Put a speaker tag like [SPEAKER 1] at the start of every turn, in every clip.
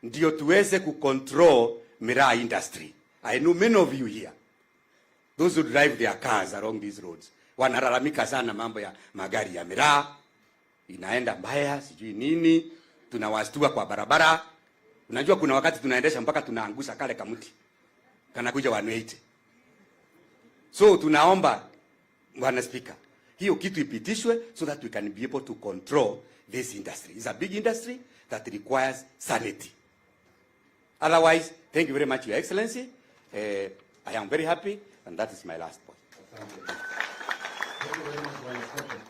[SPEAKER 1] ndio tuweze kucontrol miraa industry. I know many of you here, those who drive their cars along these roads, wanalalamika sana mambo ya magari ya miraa inaenda mbaya, sijui nini, tunawastua kwa barabara. Unajua kuna wakati tunaendesha mpaka tunaangusha kale kamuti kanakuja 180. So tunaomba Bwana Speaker, hiyo kitu ipitishwe so that we can be able to control this industry. It's a big industry that requires sanity. Otherwise, thank you very much, Your Excellency. I am very happy, and that is my last point.
[SPEAKER 2] Thank you very much for your question.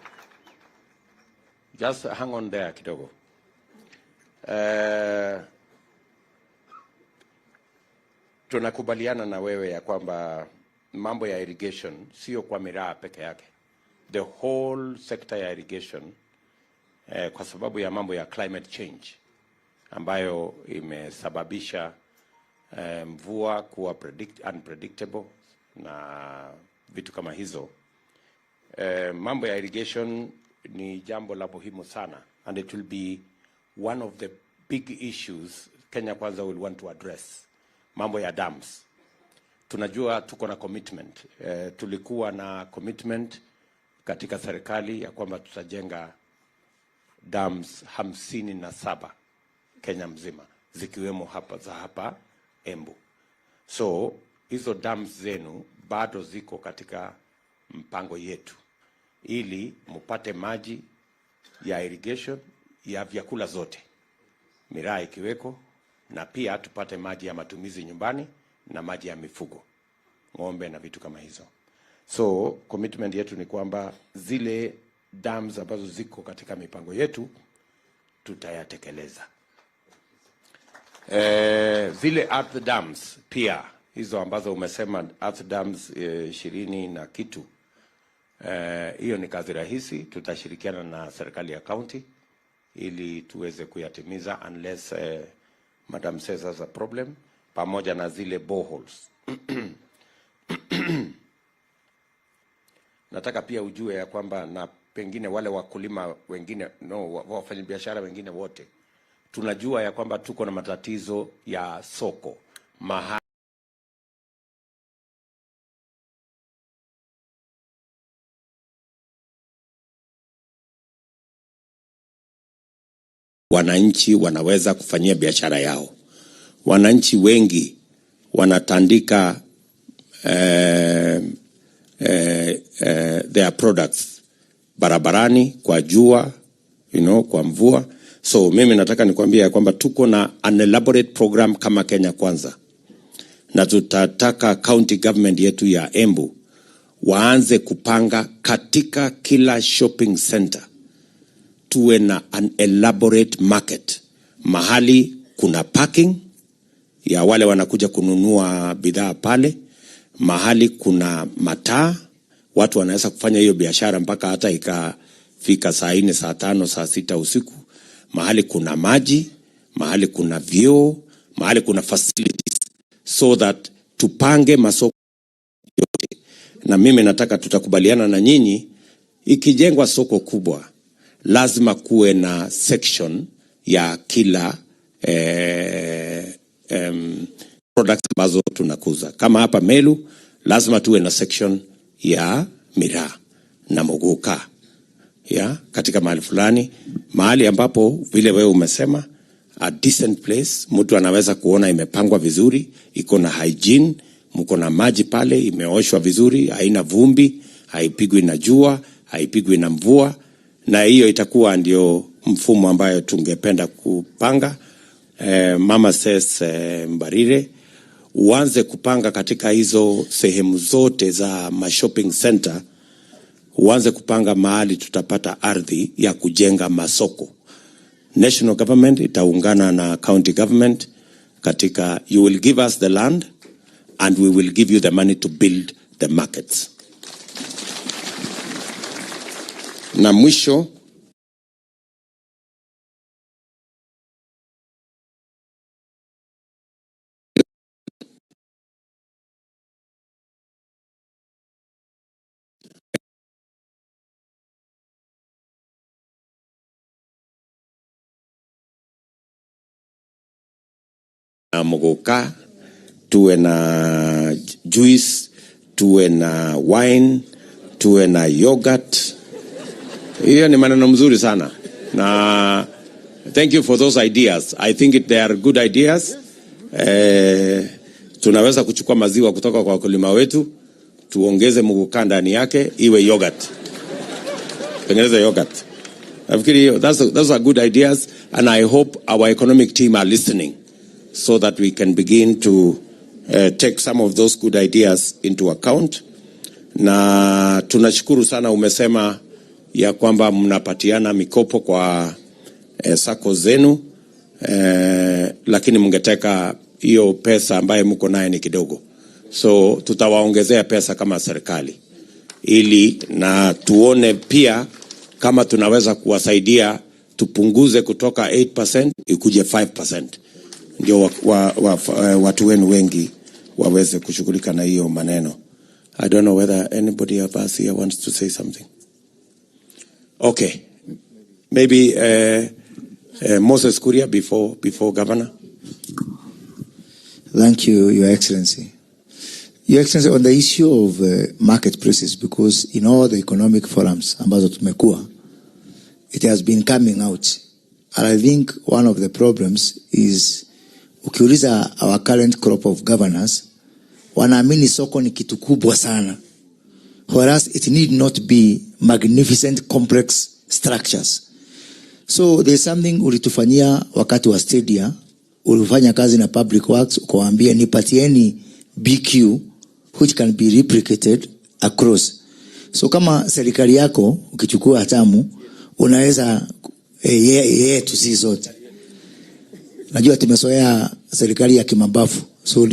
[SPEAKER 3] Just hang on there kidogo. Tunakubaliana na wewe ya kwamba mambo ya irrigation sio kwa miraa peke yake. The whole sector ya irrigation kwa sababu ya mambo ya climate change ambayo imesababisha mvua kuwa unpredictable na vitu kama hizo. Mambo ya irrigation ni jambo la muhimu sana, and it will be one of the big issues Kenya Kwanza will want to address. Mambo ya dams. Tunajua tuko na commitment. Tulikuwa na commitment katika serikali ya kwamba tutajenga dams 57 Kenya mzima, zikiwemo hapa Embu. So hizo dams zenu bado ziko katika mpango yetu, ili mupate maji ya irrigation ya vyakula zote, miraa ikiweko, na pia tupate maji ya matumizi nyumbani na maji ya mifugo, ng'ombe na vitu kama hizo. So commitment yetu ni kwamba zile dams ambazo ziko katika mipango yetu tutayatekeleza. Zile earth dams pia hizo ambazo umesema earth dams 20 na kitu, hiyo ni kazi rahisi. Tutashirikiana na serikali ya county ili tuweze kuyatimiza, unless Madam says has a problem, pamoja na zile boreholes. Nataka pia ujue ya kwamba na pengine wale wakulima wengine, wafanyabiashara wengine wote, tunajua ya kwamba tuko na matatizo ya soko mahali wananchi wanaweza kufanyia biashara yao. Wananchi wengi wanatandika their products barabarani kwa jua, kwa mvua. So mimi nataka nikwambia ya kwamba tuko na an elaborate program kama Kenya Kwanza, na tutataka county government yetu ya Embu waanze kupanga katika kila shopping center tuwe na an elaborate market, mahali kuna parking ya wale wanakuja kununua bidhaa pale, mahali kuna mataa, watu wanaweza kufanya hiyo biashara mpaka hata ikafika saa 4, saa 5, saa 6 usiku, mahali kuna maji, mahali kuna vyoo, mahali kuna facilities, so that tupange masoko yote. Na mimi nataka tutakubaliana na nyinyi, ikijengwa soko kubwa lazima kuwe na section ya kila products ambazo tunakuza. Kama hapa Melu, lazima tuwe na section ya miraa na mogoka. Katika mahali fulani, mahali ambapo vile wewe umesema, a decent place, mtu anaweza kuona imepangwa vizuri, iko na hygiene, mko na maji pale, imeoshwa vizuri, haina vumbi, haipigwi na jua, haipigwi na mvua. Na hiyo itakuwa ndio mfumo ambayo tungependa kupanga. Mama says Mbarire, uanze kupanga katika hizo sehemu zote za shopping center, uanze kupanga mahali tutapata ardhi ya kujenga masoko. National government itaungana na county government katika, you will give us the land and we will give you the money to build the markets. Na mwisho, na muguka, tuwe na juice, tuwe na wine, tuwe na yogurt. Hiyo ni maneno mzuri sana. Na thank you for those ideas. I think they are good ideas. Tunaweza kuchukua maziwa kutoka kwa wakulima wetu, tuongeze muguka ndani yake, iwe yogurt. Tengeneza yogurt. Nafikiri those are good ideas, and I hope our economic team are listening so that we can begin to take some of those good ideas into account. Na tunashukuru sana umesema ya kwamba mnapatiana mikopo kwa sako zenu, lakini mngeteka hiyo pesa ambaye mko naye ni kidogo. So tutawaongezea pesa kama serikali, ili na tuone pia kama tunaweza kuwasaidia tupunguze kutoka 8% ikuje 5%. Ndio watu wenu wengi waweze kushughulika na hiyo maneno. I don't know whether anybody of us here wants to say something. Okay. Maybe Moses Kuria before Governor.
[SPEAKER 4] Thank you, Your Excellency. Your Excellency, on the issue of market prices, because in all the economic forums ambazo tumekuwa, it has been coming out. And I think one of the problems is, ukiuliza our current crop of governors, wanaamini soko ni kitu kubwa sana. Whereas it need not be magnificent complex structures. So there's something ulitufanyia wakati wa stadia, ulifanya kazi na public works, ukawaambia nipatieni BQ which can be replicated across. So kama serikali yako ukichukua hatamu, unaweza yetu si zote. Najua tumezoea serikali ya kimabafu. So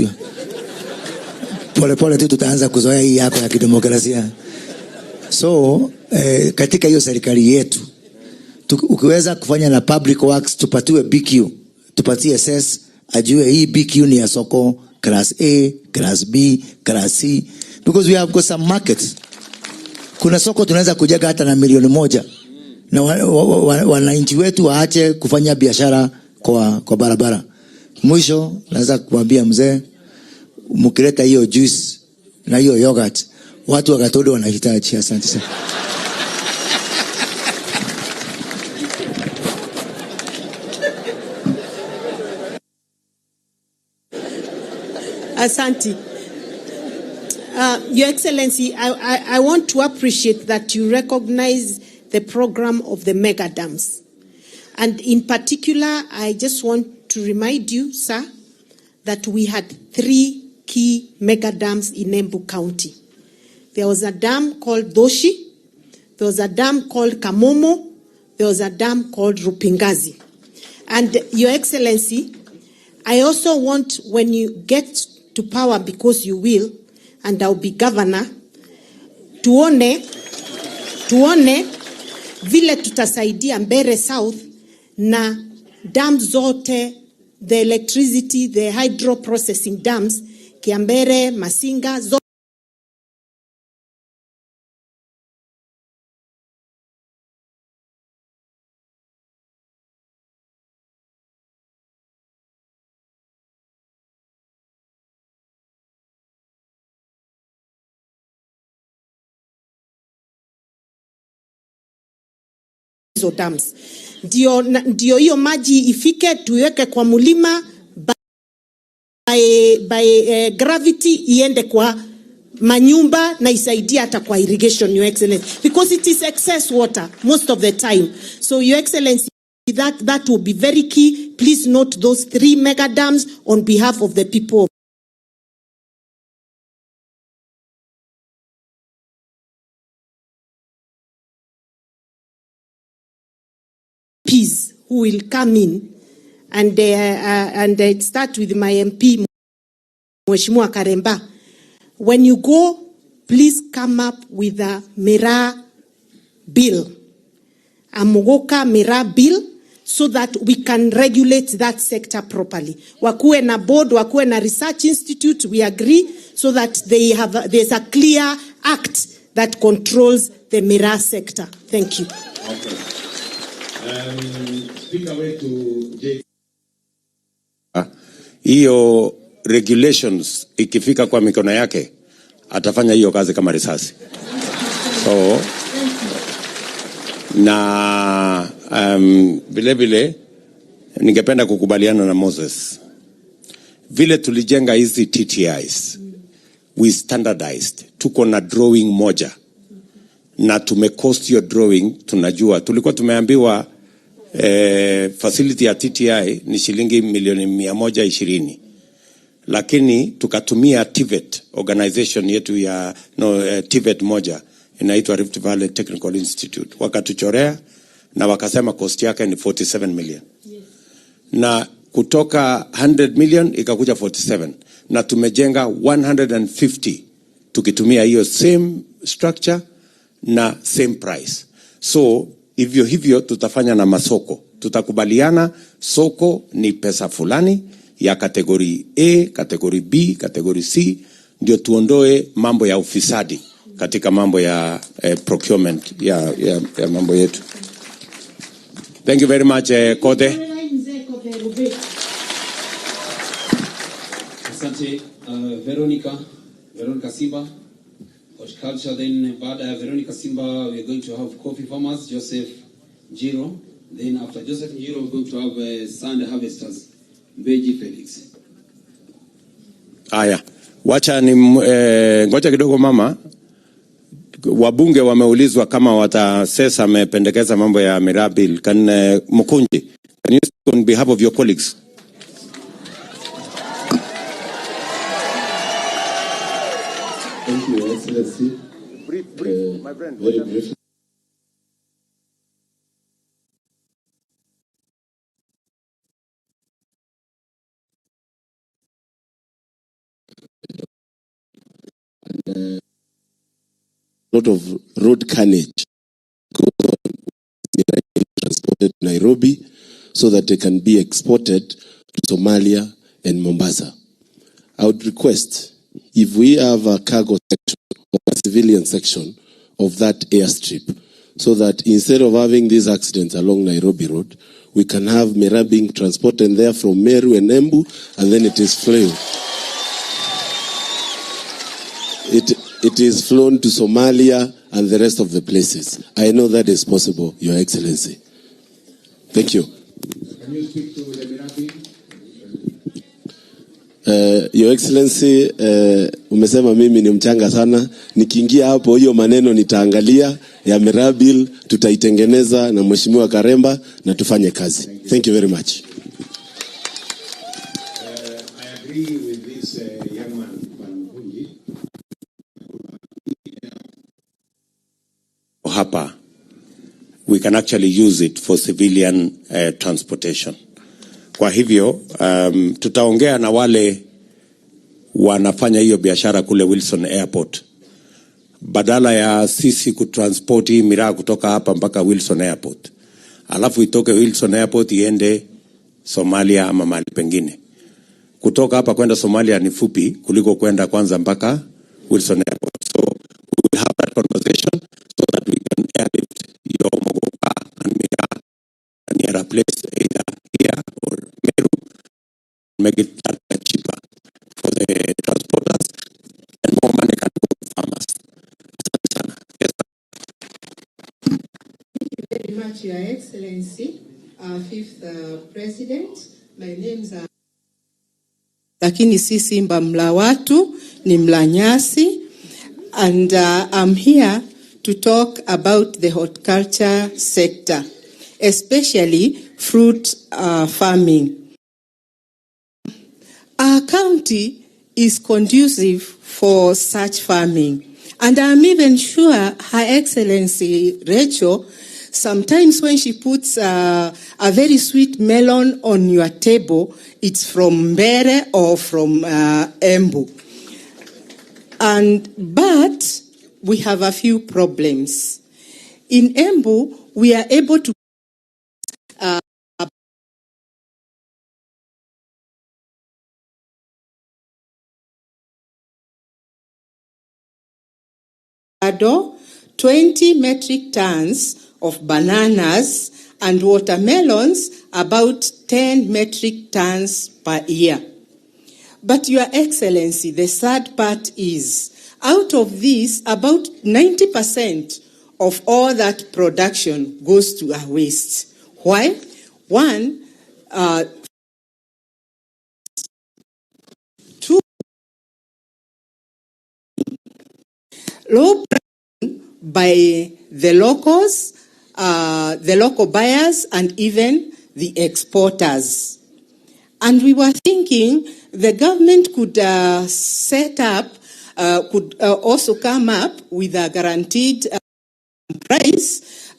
[SPEAKER 4] pole tu tutaanza kuzoea hii yako ya kidemokrasia. So katika hiyo serikali yetu ukiweza kufanya na public works, tupatiwe BQ, tupatie SS, ajue hii BQ ni ya soko class A, class B, class C, because we have got some markets. Kuna soko tunaweza kujenga hata na milioni 1, na wananchi wetu waache kufanya biashara kwa barabara. Mwisho naweza kuambia mzee, mkileta hiyo juice na hiyo yogurt, watu wa Gatode wanahitaji. Asante sana.
[SPEAKER 5] Asante. Your Excellency, I want to appreciate that you recognize the program of the mega dams. And in particular, I just want to remind you, sir, that we had 3 key mega dams in Embu County. There was a dam called Doshi, there was a dam called Kamomo, there was a dam called Rupingazi. And Your Excellency, I also want, when you get to power, because you will, and I'll be governor, tuone vile tutasaidia Mbere South na dam zote, the electricity, the hydro processing dams, Kiambere, Masinga, zote dams. Ndio hiyo maji ifike, tuweke kwa mulima by gravity, iende kwa manyumba na isaidia hata kwa irrigation, Your Excellency, because it is excess water most of the time. So Your Excellency, that will be very key. Please note those 3 mega dams on behalf of the people. Who will come in and start with my MP, Mheshimiwa Karemba. When you go, please come up with a MURANG'A bill, a Mogoka MURANG'A bill, so that we can regulate that sector properly. Wakuwe na board, wakuwe na research institute, we agree, so that there's a clear act that controls the MURANG'A sector. Thank you.
[SPEAKER 2] Okay. Speak away to Jake.
[SPEAKER 3] hiyo regulations ikifika kwa mikono yake atafanya hiyo kazi kama risasi. So na vile ningependa kukubaliana na Moses. Vile tulijenga hizi TTIs, we standardized. Tuko na drawing moja na tumecost your drawing. Tunajua tulikuwa tumeambiwa facility ya TTI ni shilingi milioni 120, lakini tukatumia TVET organization yetu ya TVET moja inaitwa Rift Valley Technical Institute, wakatuchorea na wakasema cost yake ni 47 million. Yes. Na kutoka 100 million ikakuja 47, na tumejenga 150 tukitumia hiyo same structure na same price. So hivyo tutafanya na masoko. Tutakubaliana soko ni pesa fulani ya kategori A, kategori B, kategori C, ndio tuondoe mambo ya ufisadi katika mambo ya procurement ya mambo yetu. Thank you very much, Kode.
[SPEAKER 6] Asante, Veronica Simba, horticulture. Then baada ya Veronica Simba, we are going to have coffee farmers, Joseph Njiro. Then after Joseph Njiro, we are going to have sand harvesters, Mbeji Felix.
[SPEAKER 3] Aya, wacha ni ngoja kidogo mama. Wabunge wameulizwa kama watasesa amependekeza mambo ya miraa bill. Mkunji, can you speak on behalf of your colleagues?
[SPEAKER 2] Thank you, Your Excellency.
[SPEAKER 3] Brief, my friend.
[SPEAKER 2] Very brief. Lot of road carnage goes on, transported to Nairobi so that they can be exported to Somalia and Mombasa. I would request, if we have a cargo section or a civilian section of that airstrip, so that instead of having these accidents along Nairobi Road, we can have miraa being transported there from Meru and Embu, and then it is flown. It is flown to Somalia and the rest of the places. I know that is possible, Your Excellency. Thank you. Can you speak to the miraa bill?
[SPEAKER 7] Your Excellency, umesema mimi ni mchanga sana. Nikiingia hapo hiyo maneno nitaangalia ya miraa bill, tutaitengeneza na Mheshimiwa Karemba na tufanye kazi. Thank you very much.
[SPEAKER 2] I agree with this young man, Ngunyi.
[SPEAKER 3] Hapa, we can actually use it for civilian transportation. Kwa hivyo, tutaongea na wale wanafanya hiyo biashara kule Wilson Airport. Badala ya sisi kutransport hii miraa kutoka hapa mpaka Wilson Airport, alafu itoke Wilson Airport iende Somalia ama mahali pengine. Kutoka hapa kwenda Somalia ni fupi kuliko kwenda kwanza mpaka Wilson Airport. So we will have that conversation so that we can airlift your mogoka and miraa near a place either here or Meru, make it cheaper for the transporters and more money can go to farmers. Yes.
[SPEAKER 8] Thank you very much, Your Excellency, our fifth president. My name's lakini si simba mla watu, ni mla nyasi, and I'm here to talk about the horticulture sector, especially fruit farming. Our county is conducive for such farming, and I'm even sure Her Excellency Rachel, sometimes when she puts a very sweet melon on your table, it's from Mbere or from Embu. But we have a few problems. In Embu, we are able to avocado, 20 metric tons of bananas, and watermelons, about 10 metric tons per year. But Your Excellency, the sad part is, out of this, about 90% of all that production goes to our waste. Why? One, two, low price by the locals, the local buyers, and even the exporters. And we were thinking the government could set up, could also come up with a guaranteed price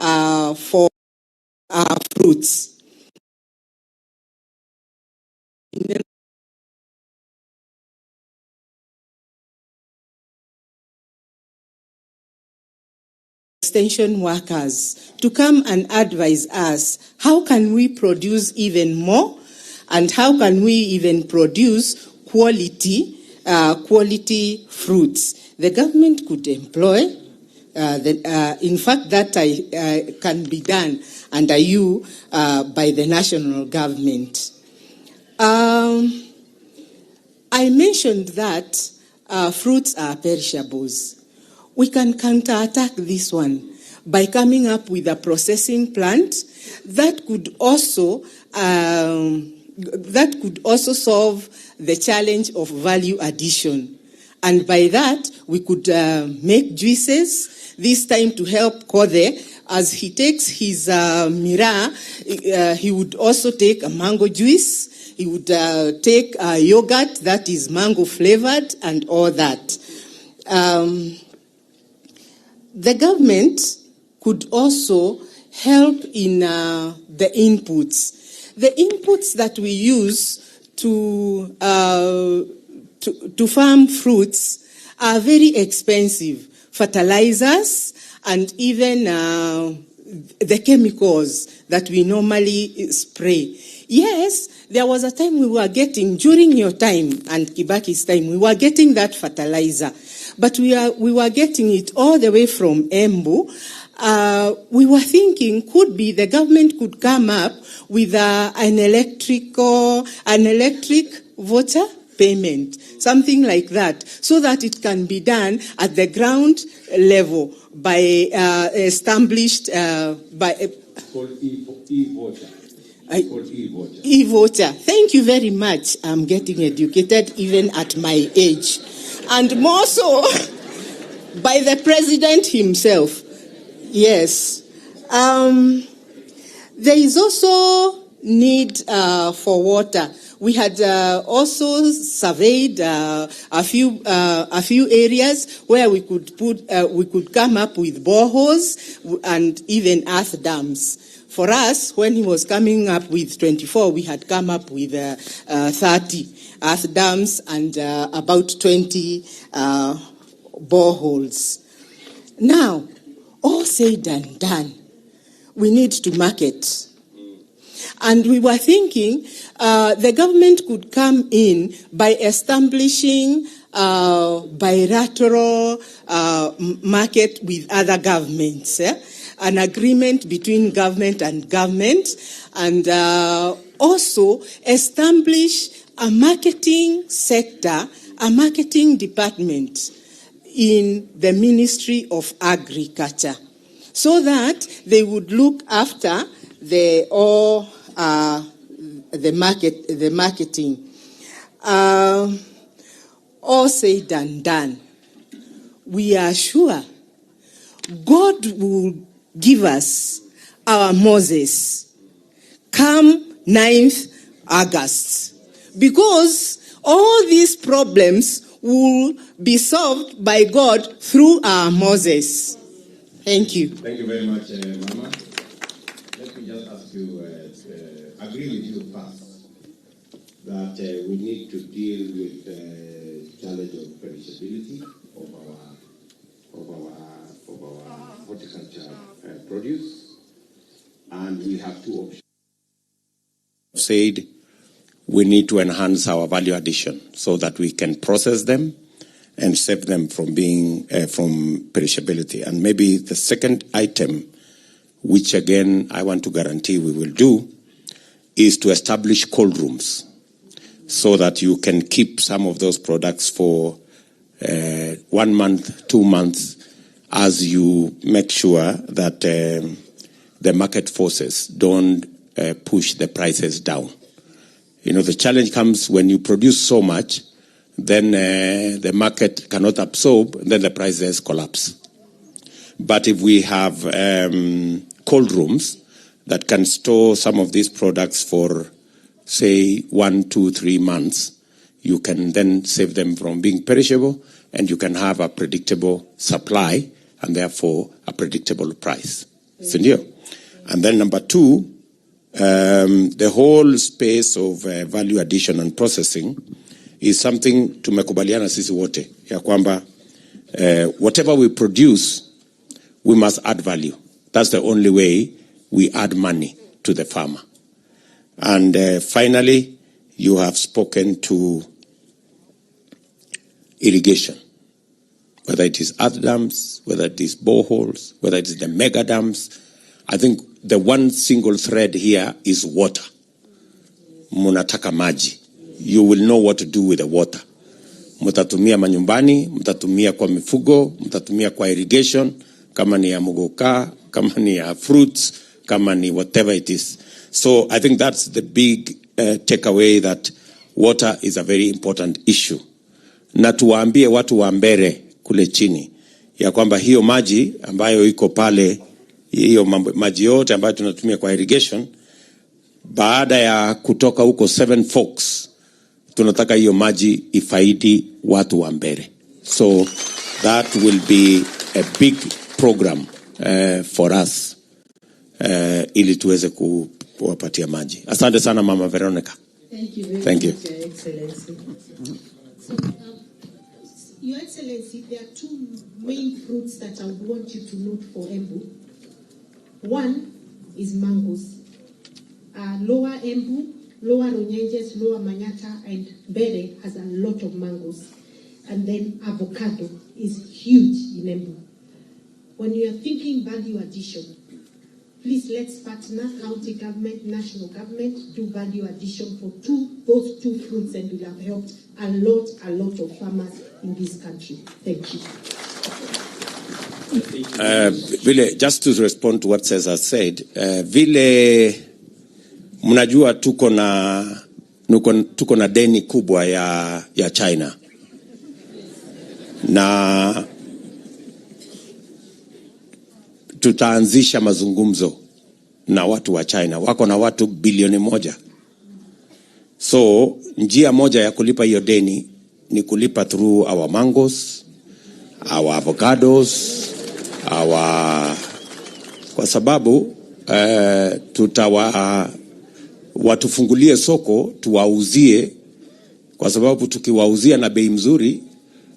[SPEAKER 8] for fruits. Extension workers to come and advise us, how can we produce even more, and how can we even produce quality fruits? The government could employ, in fact, that can be done under you by the national government. I mentioned that fruits are perishables. We can counterattack this one by coming up with a processing plant that could also solve the challenge of value addition. And by that, we could make juices, this time to help Kode. As he takes his mira, he would also take a mango juice. He would take yogurt that is mango flavored and all that. The government could also help in the inputs. The inputs that we use to farm fruits are very expensive. Fertilizers and even the chemicals that we normally spray. Yes, there was a time we were getting, during your time and Kibaki's time, we were getting that fertilizer. But we were getting it all the way from Embu. We were thinking, could be the government could come up with an electric voucher payment, something like that, so that it can be done at the ground level by established by.
[SPEAKER 3] Called e-voucher.
[SPEAKER 8] E-voucher. Thank you very much. I'm getting educated even at my age. And more so by the president himself. Yes. There is also need for water. We had also surveyed a few areas where we could come up with boreholes and even earth dams. For us, when he was coming up with 24, we had come up with 30 earth dams and about 20 boreholes. Now, all said and done, we need to market. And we were thinking the government could come in by establishing bilateral market with other governments, an agreement between government and government, and also establish a marketing sector, a marketing department in the Ministry of Agriculture, so that they would look after the marketing. All said and done, we are sure God will give us our Moses come 9th August, because all these problems will be solved by God through our Moses. Thank you.
[SPEAKER 3] Thank you very much, Mama. Let me just ask you, agree with you first, that we need to deal with the challenge of perishability of our horticulture produce, and we have two options. Said we need to enhance our value addition so that we can process them and save them from being from perishability. And maybe the second item, which again I want to guarantee we will do, is to establish cold rooms so that you can keep some of those products for 1 month, 2 months, as you make sure that the market forces don't push the prices down. You know, the challenge comes when you produce so much, then the market cannot absorb, then the prices collapse. But if we have cold rooms that can store some of these products for, say, 1, 2, 3 months, you can then save them from being perishable, and you can have a predictable supply and therefore a predictable price. And then number 2, the whole space of value addition and processing is something tumekubaliana sisi wote ya kwamba whatever we produce, we must add value. That's the only way we add money to the farmer. And finally, you have spoken to irrigation, whether it is earth dams, whether it is boreholes, whether it is the mega dams. I think the one single thread here is water. Munataka maji. You will know what to do with the water. Mutatumia manyumbani, mutatumia kwa mifugo, mutatumia kwa irrigation, kama ni ya mugoka, kama ni ya fruits, kama ni whatever it is. So I think that's the big takeaway, that water is a very important issue. Na tuwaambie watu wa Mbere kule chini ya kwamba hiyo maji ambayo iko pale, hiyo maji yote ambayo tunatumia kwa irrigation, baada ya kutoka huko 7 Forks, tunataka hiyo maji ifaidi watu wa Mbere. So that will be a big program for us ili tuweze kuwapatia maji. Asante sana Mama Veronica.
[SPEAKER 5] Thank you very
[SPEAKER 3] Thank you.
[SPEAKER 5] much, Your Excellency. So, Your Excellency, there are 2 main fruits that I would want you to note for Embu. One is mangoes. Lower Embu, Lower Runyenjes, Lower Manyata, and Mbere has a lot of mangoes. And then avocado is huge in Embu. When you are thinking value addition, please let's partner, county government, national government, do value addition for those two fruits, and will have helped a lot of farmers in this country. Thank you.
[SPEAKER 3] Vile, just to respond to what Cesar said, vile mnajua tuko na deni kubwa ya China, na tutaanzisha mazungumzo na watu wa China. Wako na watu bilioni 1. So njia moja ya kulipa hiyo deni ni kulipa through our mangoes, our avocados, kwa sababu watufungulie soko tuwauzie, kwa sababu tukiwauzia na bei mzuri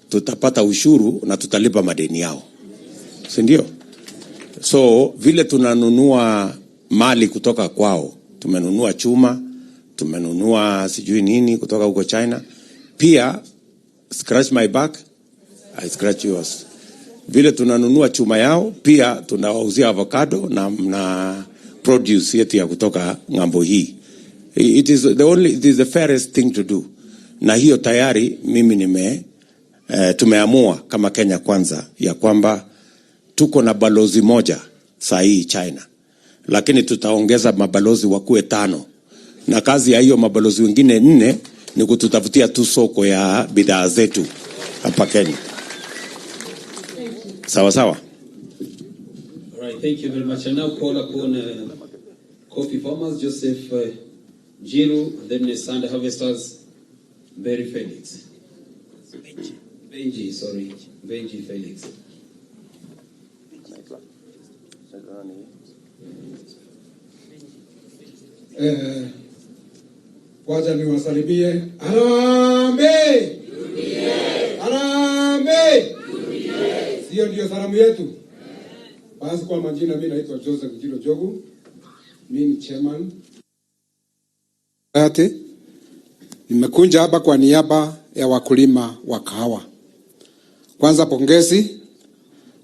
[SPEAKER 3] tutapata ushuru na tutalipa madeni yao, si ndio? So vile tunanunua mali kutoka kwao, tumenunua chuma, tumenunua sijui nini kutoka huko China, pia scratch my back, I scratch yours. Vile tunanunua chuma yao, pia tunawauzia avocado na produce yetu ya kutoka ngambo hii. It is the fairest thing to do. Na hiyo tayari mimi tumeamua kama Kenya Kwanza ya kwamba tuko na balozi moja saa hii China, lakini tutaongeza mabalozi wakuwe 5, na kazi ya hiyo mabalozi wengine 4 ni kututafutia tu soko ya bidhaa zetu hapa Kenya. Sawa sawa.
[SPEAKER 6] All right, thank you very much. I now call upon coffee farmers Joseph Jiru, and then Sand harvesters Berry Felix. Benji Felix.
[SPEAKER 9] Kwanza niwasalimie. Harambee! Harambee! Hiyo ndio salamu yetu. Basi kwa majina, mimi naitwa Joseph Jiro Jogu. Mimi ni chairman. Nimekuja hapa kwa niaba ya wakulima wa kahawa. Kwanza pongezi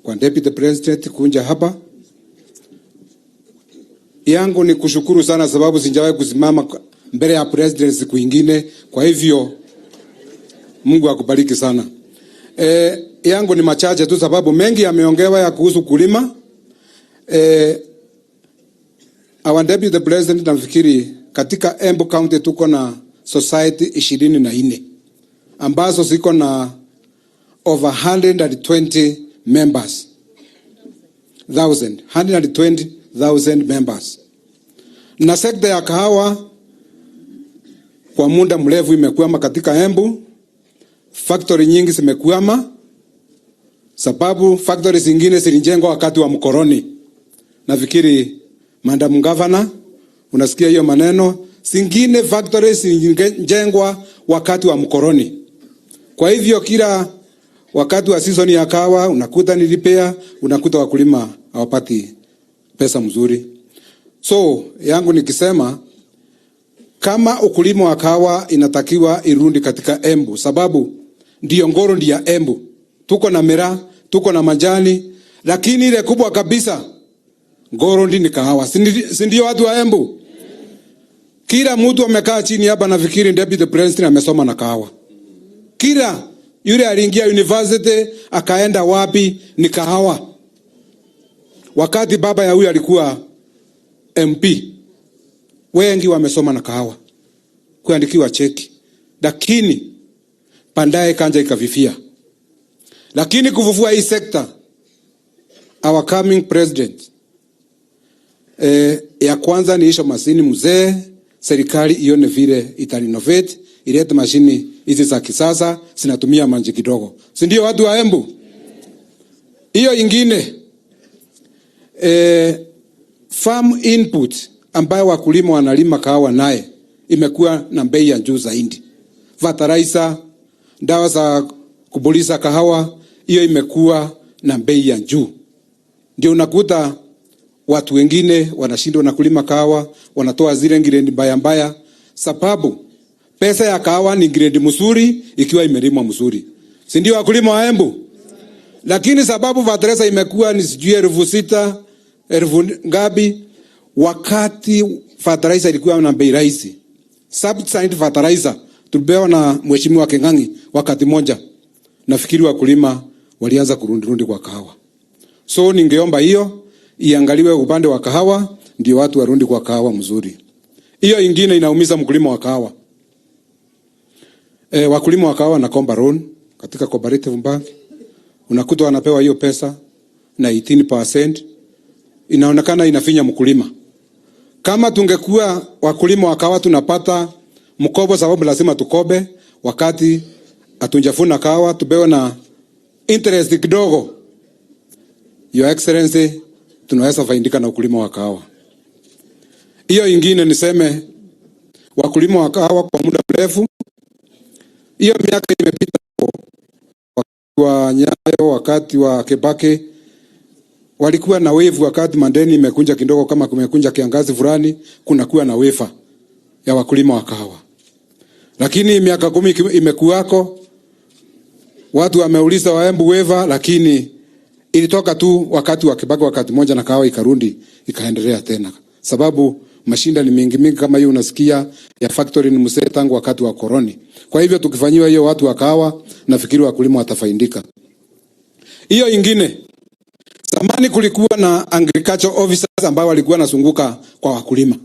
[SPEAKER 9] kwa Deputy President kunja hapa. Yangu ni kushukuru sana sababu sijawahi kusimama mbele ya president siku ingine. Kwa hivyo Mungu akubariki sana. Yangu ni machache tu sababu mengi yameongewa ya kuhusu kulima. Our deputy president nafikiri katika Embu County tuko na society 24 ambazo ziko na over 120 members. 120,000 members. Na sekta ya kahawa kwa muda mrefu imekwama katika Embu. Factory nyingi zimekwama sababu factory zingine zilijengwa wakati wa mkoloni. Nafikiri Madam Governor unasikia hiyo maneno, zingine factories zilijengwa wakati wa mkoloni. Kwa hivyo kila wakati wa season ya kahawa unakuta ni repair, unakuta wakulima hawapati pesa mzuri. So yangu nikisema kama ukulima wa kahawa inatakiwa irundi katika Embu sababu ndio ngoro ndia Embu. Tuko na miraa, tuko na majani, lakini ile kubwa kabisa ngoro ni kahawa. Si ndio watu wa Embu? Kila mtu amekaa chini hapa nafikiri deputy president amesoma na kahawa. Kila yule aliingia university akaenda wapi ni kahawa. Wakati baba ya huyu alikuwa MP, wengi wamesoma na kahawa, kuandikiwa cheki, lakini pandaye kanja ikavifia. Lakini kufufua hii sekta, our coming president, ya kwanza ni isho masini mzee, serikali ione vile italinovate, ilete mashini hizi za kisasa, zinatumia maji kidogo. Si ndio watu wa Embu? Hiyo ingine, farm input ambayo wakulima wanalima kahawa naye imekuwa na bei ya juu zaidi. Fertilizer, dawa za kubuliza kahawa, hiyo imekuwa na bei ya juu. Ndio unakuta watu wengine wanashindwa na kulima kahawa, wanatoa zile grade mbaya mbaya sababu pesa ya kahawa ni grade mzuri ikiwa imelimwa mzuri. Si ndio wakulima wa Embu? Lakini sababu fertilizer imekuwa ni sijui 6,000, 1000 ngapi, wakati fertilizer ilikuwa na bei rahisi. Subsidized fertilizer tulipewa na mheshimiwa Keng'ang'i wakati moja. Nafikiri wakulima walianza kurundirundi kwa kahawa. So ningeomba hiyo iangaliwe upande wa kahawa ndio watu warundi kwa kahawa mzuri. Hiyo ingine inaumiza mkulima wa kahawa. Wakulima wa kahawa na komba loan katika cooperative bank. Unakuta wanapewa hiyo pesa na 18%. Inaonekana inafinya mkulima. Kama tungekuwa wakulima wa kahawa tunapata mkopo sababu lazima tukobe wakati hatunjafuna kahawa tupewe na interest kidogo. Your Excellency, tunaweza faidika na ukulima wa kahawa. Hiyo ingine niseme wakulima wa kahawa kwa muda mrefu. Hiyo miaka imepita wa Nyayo wakati wa Kibaki walikuwa na wave wakati mandeni imekunja kidogo kama kumekunja kiangazi fulani kuna kuwa na wefa ya wakulima wa kahawa. Lakini miaka 10 imekuwako watu wameuliza wa Embu weva lakini ilitoka tu wakati wa Kibaki wakati moja na kahawa ikarundi ikaendelea tena. Sababu mashinda ni mingi kama hiyo unasikia ya factory ni mzee tangu wakati wa koroni. Kwa hivyo tukifanyiwa hiyo watu wa kahawa nafikiri wakulima watafaidika. Hiyo ingine, zamani kulikuwa na agriculture officers ambao walikuwa nasunguka kwa wakulima.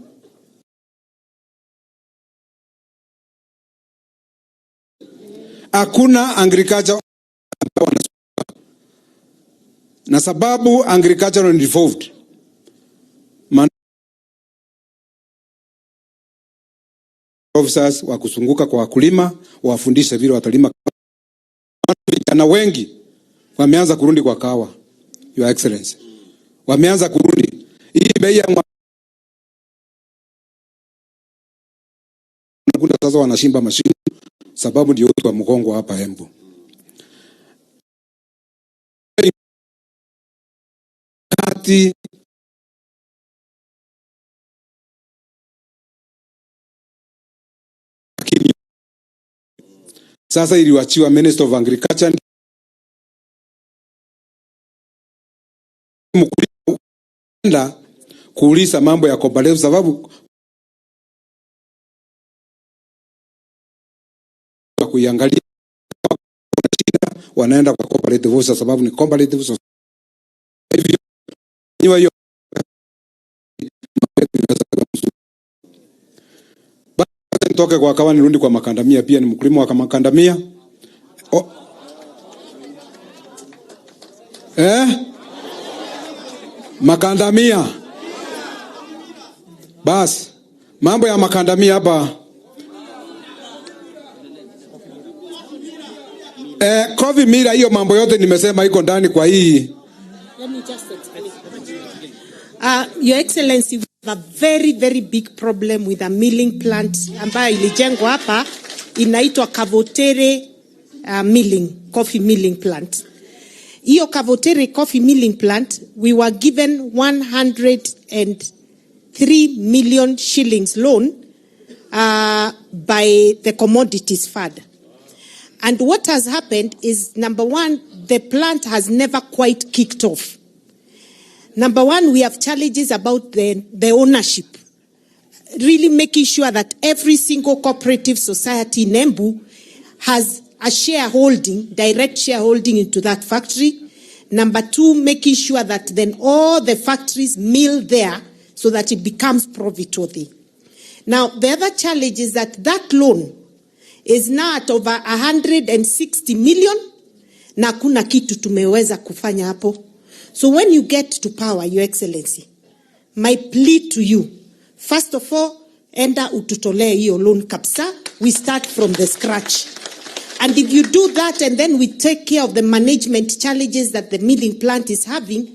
[SPEAKER 9] Hakuna agriculture ambao wanazunguka. Na sababu agriculture is involved. Officers wa kusunguka kwa wakulima wafundishe vile watalima. Vijana wengi wameanza kurudi kwa kahawa. Your Excellency. Wameanza kurudi. Hii bei ya kuna sasa wanashimba mashimo sababu ndio watu wa mgongo hapa Embu. Kati sasa iliwachiwa Minister of Agriculture mkulima kuuliza mambo ya cooperative sababu kuiangalia, wanaenda kwa cooperative sababu ni cooperative society. Hiyo nitoke kwa kawa nirundi kwa makandamia, pia ni mkulima wa makandamia. Makandamia. Bas, mambo ya makandamia hapa. Coffee mira, hiyo mambo yote nimesema iko ndani kwa hii.
[SPEAKER 5] Your Excellency, we have a very, very big problem with a milling plant ambayo ilijengwa hapa, inaitwa Kavotere coffee milling plant. Hiyo Kavotere coffee milling plant, we were given 103 million shillings loan by the Commodities Fund. And what has happened is, number one, the plant has never quite kicked off. Number one, we have challenges about the ownership. Really making sure that every single cooperative society in Embu has a shareholding, direct shareholding into that factory. Number two, making sure that then all the factories mill there so that it becomes profitworthy. Now, the other challenge is that that loan is now at over 160 million, na kuna kitu tumeweza kufanya hapo. So when you get to power, Your Excellency, my plea to you, first of all, enda ututolee hiyo loan kabisa. We start from the scratch. And if you do that, and then we take care of the management challenges that the milling plant is having,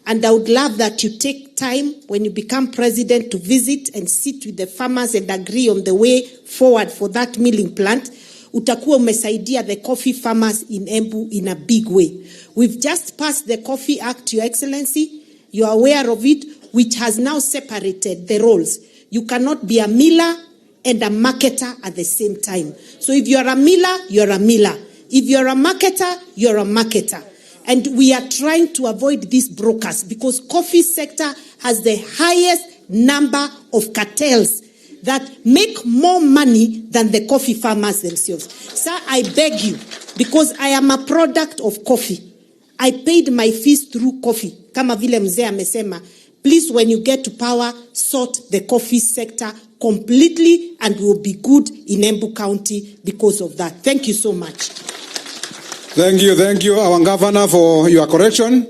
[SPEAKER 5] and I would love that you take time when you become president to visit and sit with the farmers and agree on the way forward for that milling plant. Utakuwa umesaidia the coffee farmers in Embu in a big way. We've just passed the Coffee Act, Your Excellency. You are aware of it, which has now separated the roles. You cannot be a miller and a marketer at the same time. So if you're a miller, you're a miller. If you're a marketer, you're a marketer. And we are trying to avoid these brokers because coffee sector has the highest number of cartels that make more money than the coffee farmers themselves. Sir, I beg you, because I am a product of coffee. I paid my fees through coffee. Kama vile mzee amesema, please, when you get to power, sort the coffee sector completely and will be good in Embu County because of that. Thank you so much.
[SPEAKER 9] Thank you, our governor, for your correction.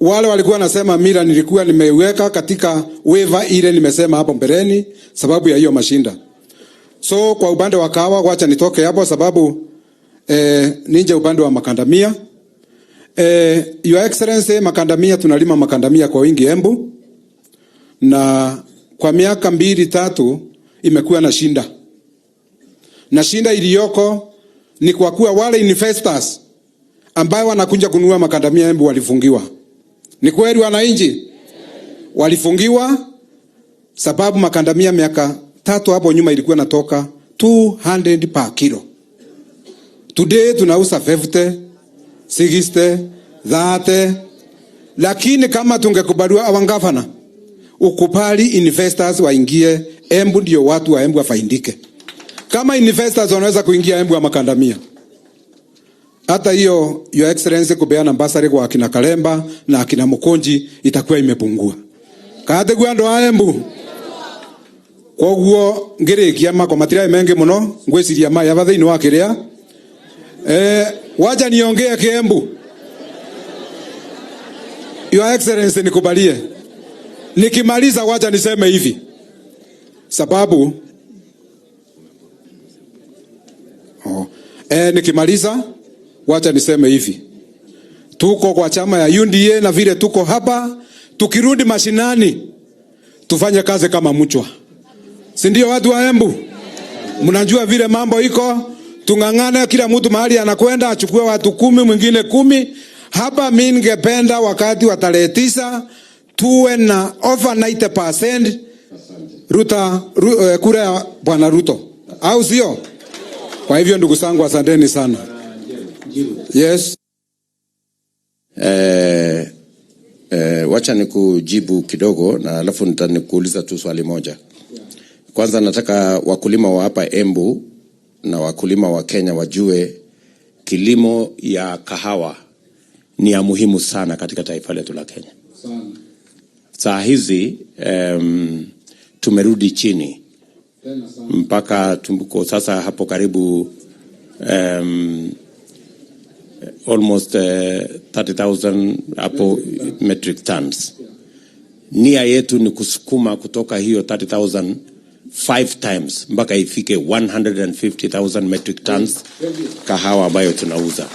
[SPEAKER 9] Wale walikuwa nasema mira nilikuwa nimeiweka katika waiver ile nimesema hapo mbeleni sababu ya hiyo mashinda. So kwa upande wa kahawa wacha nitoke hapo sababu ninje upande wa makandamia. Your Excellency, makandamia tunalima makandamia kwa wingi Embu. Na kwa miaka 2-3 imekuwa na shinda. Na shinda iliyoko ni kwa kuwa wale investors ambao wanakuja kununua makandamia Embu walifungiwa. Ni kweli wananchi? Walifungiwa sababu makandamia miaka 3 hapo nyuma ilikuwa natoka 200 per kilo. Today tunauza 50, 60, 30. Lakini kama tungekubaliwa awangafana, ukubali investors waingie Embu ndio watu wa Embu wafaidike. Kama investors wanaweza kuingia Embu ya makandamia, hata hiyo Your Excellency kubeana basari kwa akina Kalemba na akina Mukonji itakuwa imepungua. Kaate gwando wa Embu. Kwa guo ngerekia mako matira mengi muno ngwesiria maya bathaini wa kiria. Wacha niongee Embu. Your Excellency nikubalie. Nikimaliza wacha niseme hivi. Sababu nikimaliza wacha niseme hivi. Tuko kwa chama ya UDA na vile tuko hapa, tukirudi mashinani tufanye kazi kama mchwa. Si ndio watu wa Embu? Mnajua vile mambo iko, tungangane kila mtu mahali anakwenda achukue watu 10 mwingine 10. Hapa mimi ningependa wakati wa tarehe 9 tuwe na over 90% kura ya Bwana Ruto. Au sio? Kwa hivyo ndugu zangu asanteni sana. Yes.
[SPEAKER 3] Wacha nikujibu kidogo na alafu nitakuuliza tu swali moja. Kwanza nataka wakulima wa hapa Embu na wakulima wa Kenya wajue kilimo ya kahawa ni ya muhimu sana katika taifa letu la Kenya. Saa hizi tumerudi chini mpaka tumbuko sasa hapo karibu almost 30,000 hapo metric tons. Nia yetu ni kusukuma kutoka hiyo 30,000 5 times mpaka ifike 150,000 metric tons kahawa ambayo tunauza.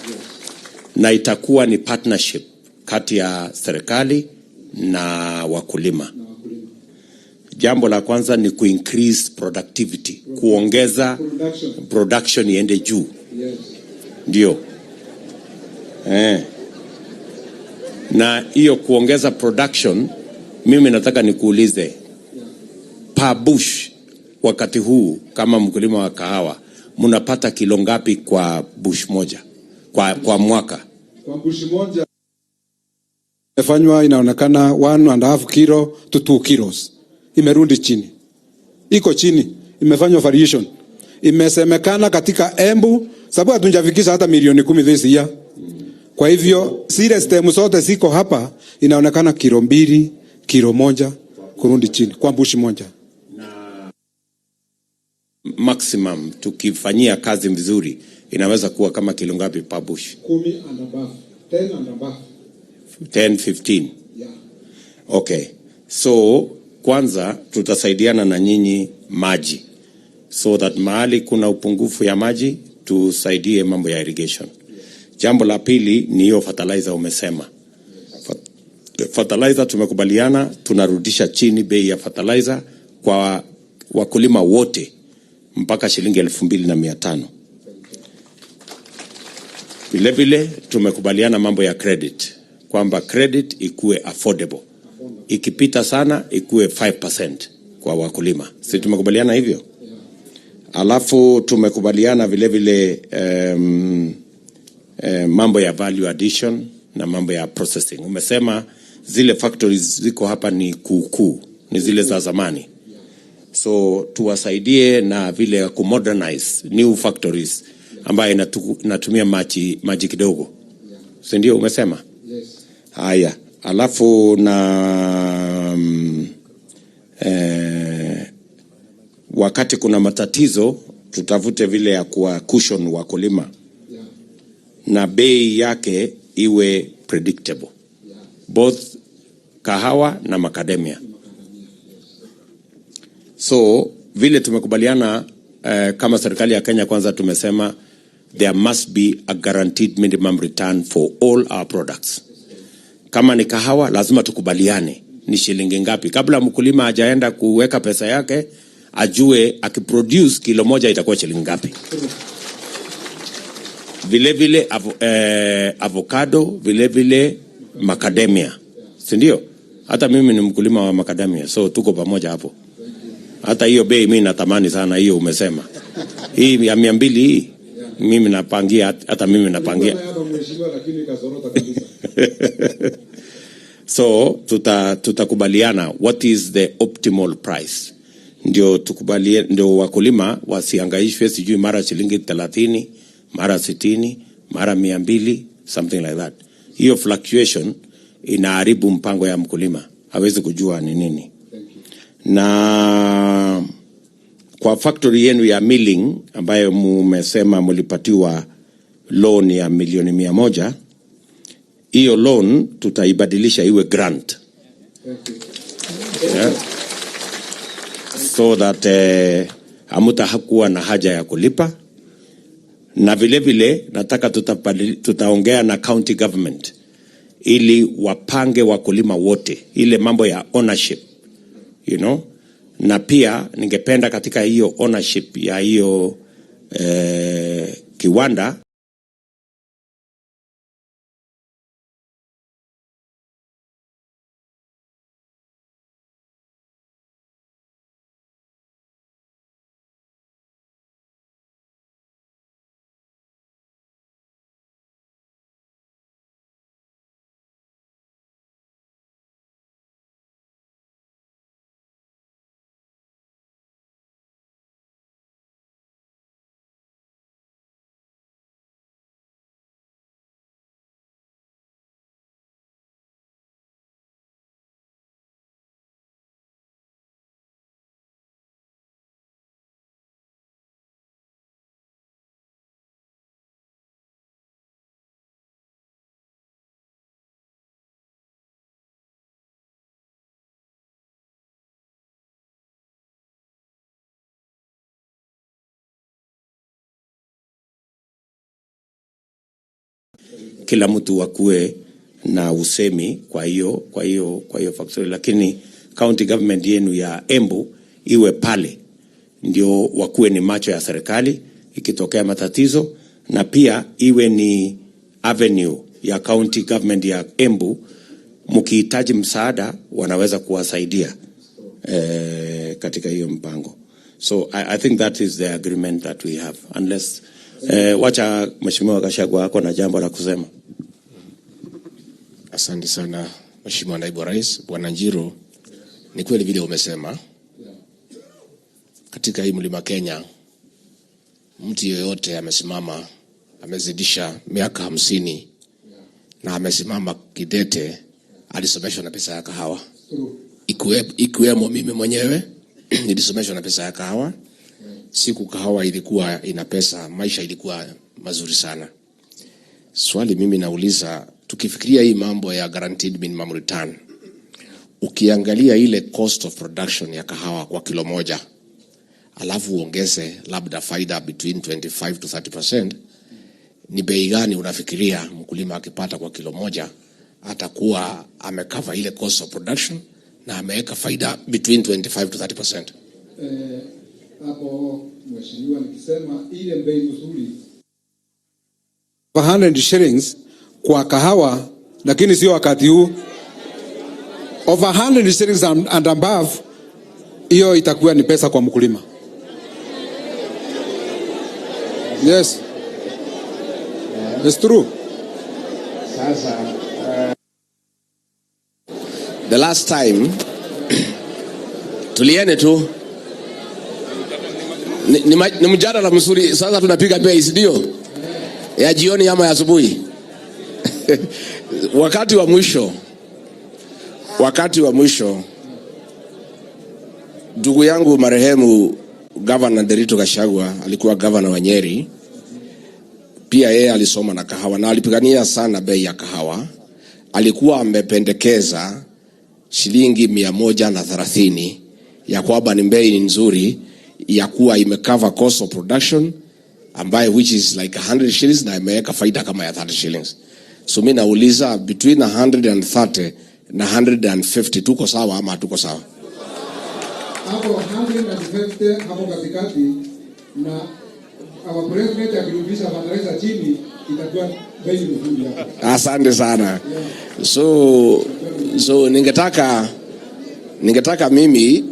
[SPEAKER 3] Na itakuwa ni partnership kati ya serikali na wakulima. Jambo la kwanza ni increase productivity, kuongeza production iende juu. Ndio. Na hiyo kuongeza production, mimi nataka nikuulize, per bush wakati huu kama mkulima wa kahawa mnapata kilo ngapi kwa bush moja kwa mwaka?
[SPEAKER 9] Kwa bush moja imefanywa inaonekana 1.5 kilo to 2 kilos. Imerudi chini. Iko chini. Imefanywa variation. Imesemekana katika Embu sababu hatujafikisha hata milioni 10 this year. Kwa hivyo zile stem zote ziko hapa inaonekana kilo 2, kilo 1 kurudi chini kwa bush moja.
[SPEAKER 3] Maximum tukifanyia kazi vizuri inaweza kuwa kama kilo ngapi per bush?
[SPEAKER 9] 10 and above, 10 and above.
[SPEAKER 3] 10, 15.
[SPEAKER 9] Yeah.
[SPEAKER 3] Okay. So kwanza tutasaidiana na nyinyi maji. So that mahali kuna upungufu ya maji tusaidie mambo ya irrigation. Jambo la pili ni hiyo fertilizer umesema. Fertilizer tumekubaliana tunarudisha chini bei ya fertilizer kwa wakulima wote mpaka shilingi 2,500. Vile vile tumekubaliana mambo ya credit, kwamba credit ikue affordable. Ikipita sana ikue 5% kwa wakulima. Si tumekubaliana hivyo? Alafu tumekubaliana vile vile mambo ya value addition na mambo ya processing. Umesema zile factories ziko hapa ni kuu, ni zile za zamani. So tuwasaidie na vile kumodernize new factories ambayo inatumia maji kidogo. Si ndio umesema?
[SPEAKER 9] Yes.
[SPEAKER 3] Haya, alafu na wakati kuna matatizo tutafute vile ya kuwa cushion wakulima.
[SPEAKER 9] Yeah.
[SPEAKER 3] Na bei yake iwe predictable.
[SPEAKER 9] Yeah.
[SPEAKER 3] Both kahawa na macadamia. So vile tumekubaliana kama serikali ya Kenya kwanza tumesema there must be a guaranteed minimum return for all our products. Kama ni kahawa lazima tukubaliane ni shilingi ngapi. Kabla mkulima hajaenda kuweka pesa yake ajue akiproduce kilo moja itakuwa shilingi ngapi. Vile vile avocado, vile vile macadamia. Si ndio? Hata mimi ni mkulima wa macadamia, so tuko pamoja hapo. Hata hiyo bei mimi natamani sana hiyo umesema. Hii ya 200 hii mimi napangia, hata mimi napangia. So tutakubaliana what is the optimal price. Ndio tukubalie, ndio wakulima wasihangaishwe sijui mara shilingi 30, mara 60, mara 200, something like that. Hiyo fluctuation inaharibu mpango ya mkulima. Hawezi kujua ni nini. Na kwa factory yenu ya milling ambayo mmesema mlipatiwa loan ya milioni 100, hiyo loan tutaibadilisha iwe grant. Yeah. So that hamutakuwa na haja ya kulipa. Na vile vile nataka tutaongea na county government ili wapange wakulima wote ile mambo ya ownership, you know. Na pia ningependa katika hiyo ownership ya hiyo kiwanda kila mtu wakue na usemi kwa hiyo factory, lakini county government yenu ya Embu iwe pale ndio wakue ni macho ya serikali ikitokea matatizo, na pia iwe ni avenue ya county government ya Embu, mkihitaji msaada wanaweza kuwasaidia katika hiyo mpango. So I think that is the agreement that we have, unless wacha Mheshimiwa Gachagua ako na jambo la kusema.
[SPEAKER 10] Asante sana Mheshimiwa Naibu Rais. Bwana Njiro, ni kweli vile umesema, katika hii mlima Kenya mtu yoyote amesimama amezidisha miaka 50 na amesimama kidete alisomeshwa na pesa ya kahawa. Ikiwemo mimi mwenyewe nilisomeshwa na pesa ya kahawa. Siku kahawa ilikuwa ina pesa, maisha ilikuwa mazuri sana. Swali mimi nauliza, tukifikiria hii mambo ya guaranteed minimum return, ukiangalia ile cost of production ya kahawa kwa kilo moja, alafu uongeze labda faida between 25 to 30%, ni bei gani unafikiria mkulima akipata kwa kilo moja atakuwa amecover ile cost of production na ameweka faida between 25 to 30%?
[SPEAKER 9] Hapo Mheshimiwa nikisema ile bei nzuri 100 shillings kwa kahawa, lakini sio wakati huu. Over 100 shillings and above, hiyo itakuwa ni pesa kwa mkulima. Yes. It's true.
[SPEAKER 10] Sasa the last time tuliene tu ni mjadala mzuri. Sasa tunapiga bei, ndio ya jioni ama ya asubuhi. Wakati wa mwisho ndugu yangu marehemu Governor Ruto Gachagua alikuwa governor wa Nyeri. Pia yeye alisoma na kahawa na alipigania sana bei ya kahawa. Alikuwa amependekeza shilingi 130 ya kwamba ni bei nzuri ya kuwa imecover cost of production, ambaye which is like 100 shillings na imeweka faida kama ya 30 shillings. So mimi nauliza, between 130 na 150 tuko sawa ama tuko sawa?
[SPEAKER 9] Hapo 150 hapo katikati, na our president akirudisha fertilizer chini itakuwa bei nzuri hapo.
[SPEAKER 10] Asante sana. So ningetaka mimi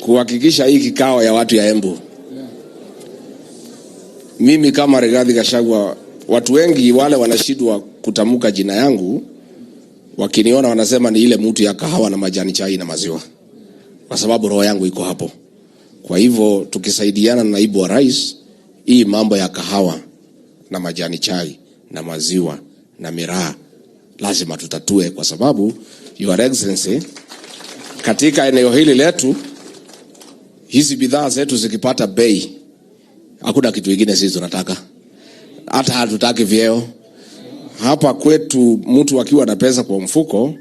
[SPEAKER 10] kuhakikisha hii kikao ya watu ya Embu. Mimi kama Rigathi Gachagua, watu wengi wale wanashindwa kutamka jina yangu, wakiniona wanasema ni ile mtu ya kahawa na majani chai na maziwa, kwa sababu roho yangu iko hapo. Kwa hivyo tukisaidiana na naibu wa rais, hii mambo ya kahawa na majani chai na maziwa na miraa lazima tutatue, kwa sababu Your Excellency, katika eneo hili letu hizi bidhaa zetu zikipata bei, hakuna kitu kingine sisi tunataka. Hata hatutaki vyeo. Hapa kwetu mtu akiwa na pesa kwa mfuko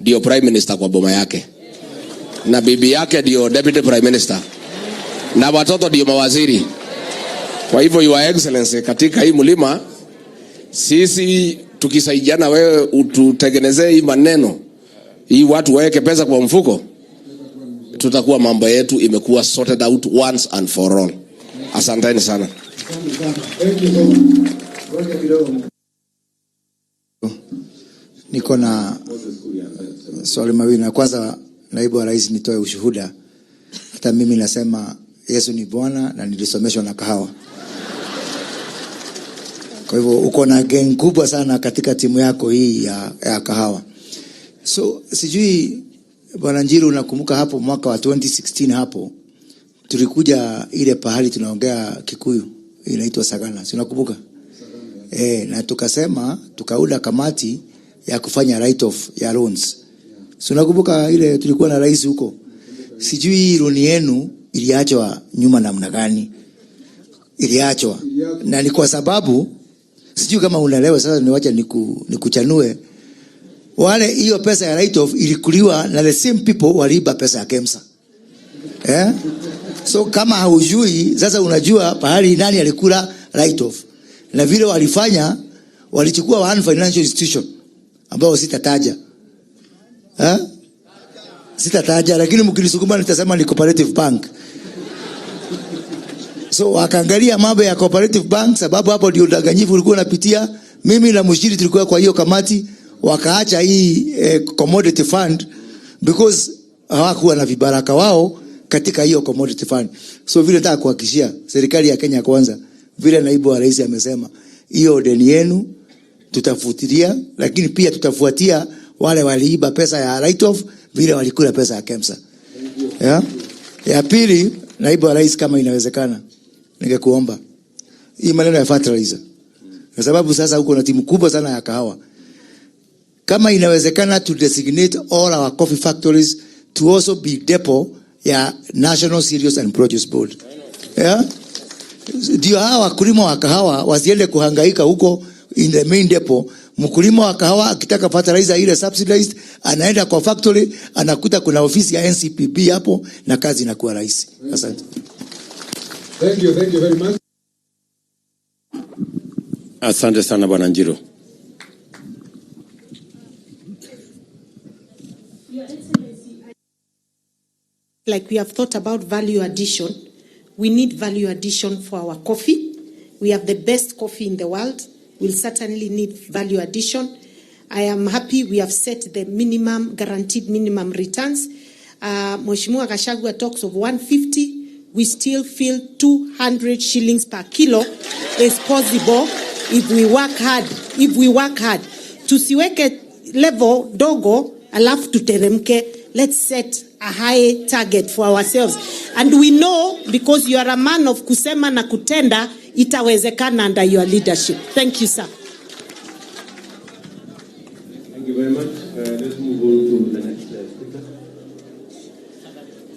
[SPEAKER 10] ndio prime minister kwa boma yake, na bibi yake ndio deputy prime minister, na watoto ndio mawaziri. Kwa hivyo Your Excellency, katika hii mlima sisi tukisaidiana, wewe ututengenezee hii maneno, hii watu waweke pesa kwa mfuko, tutakuwa mambo yetu imekuwa sorted out once and for all. Asanteni sana.
[SPEAKER 4] Niko na swali mawili. Na kwanza, naibu wa rais, nitoe ushuhuda. Hata mimi nasema Yesu ni Bwana na nilisomeshwa na kahawa. Kwa hivyo uko na gang kubwa sana katika timu yako hii ya kahawa. So sijui Bwana Njiro, unakumbuka hapo mwaka wa 2016 hapo tulikuja ile pahali tunaongea Kikuyu inaitwa Sagana, si unakumbuka? Na tukasema tukaunda kamati ya kufanya write off ya loans. Si unakumbuka ile tulikuwa na rais huko? Sijui loan yenu iliachwa nyuma namna gani? Iliachwa. Na ni kwa sababu sijui kama unaelewa. Sasa niwacha nikuchanue. Wale hiyo pesa ya write off ilikuliwa na the same people waliiba pesa ya KEMSA. So kama haujui, sasa unajua pahali nani alikula write off. Na vile walifanya, walichukua one financial institution ambao sitataja. Sitataja, lakini mkinisukuma nitasema ni cooperative bank. So wakaangalia mambo ya cooperative bank, sababu hapo ndio udanganyifu ulikuwa unapitia. Mimi na Mushiri tulikuwa kwa hiyo kamati, wakaacha hii commodity fund because hawakuwa na vibaraka wao katika hiyo commodity fund. So vile nataka kuhakikishia serikali ya Kenya Kwanza, vile naibu wa rais amesema, hiyo deni yenu tutafutilia, lakini pia tutafuatia wale waliiba pesa ya write off, vile walikula pesa ya KEMSA. Ya pili, naibu wa rais, kama inawezekana, ningekuomba hii maneno ya fertilizer, kwa sababu sasa huko na timu kubwa sana ya kahawa, kama inawezekana to designate all our coffee factories to also be depot ya National Cereals and Produce Board. Ndio hawa wakulima wa kahawa wasiende kuhangaika huko in the main depot. Mkulima wa kahawa akitaka fertilizer ile subsidized, anaenda kwa factory, anakuta kuna ofisi ya NCPB hapo na kazi inakuwa rahisi. Asante.
[SPEAKER 9] Thank you very much.
[SPEAKER 3] Asante sana Bwana Njiro.
[SPEAKER 5] Like we have thought about value addition, we need value addition for our coffee. We have the best coffee in the world. We'll certainly need value addition. I am happy we have set the minimum, guaranteed minimum returns. Mheshimiwa Gachagua talks of 150. We still feel 200 shillings per kilo is possible if we work hard. Tusiweke level dogo alafu tuteremke. Let's set a high target for ourselves. And we know, because you are a man of kusema na kutenda, itawezekana under your leadership. Thank you, sir.
[SPEAKER 6] Thank you very much. Let's move on to the next speaker.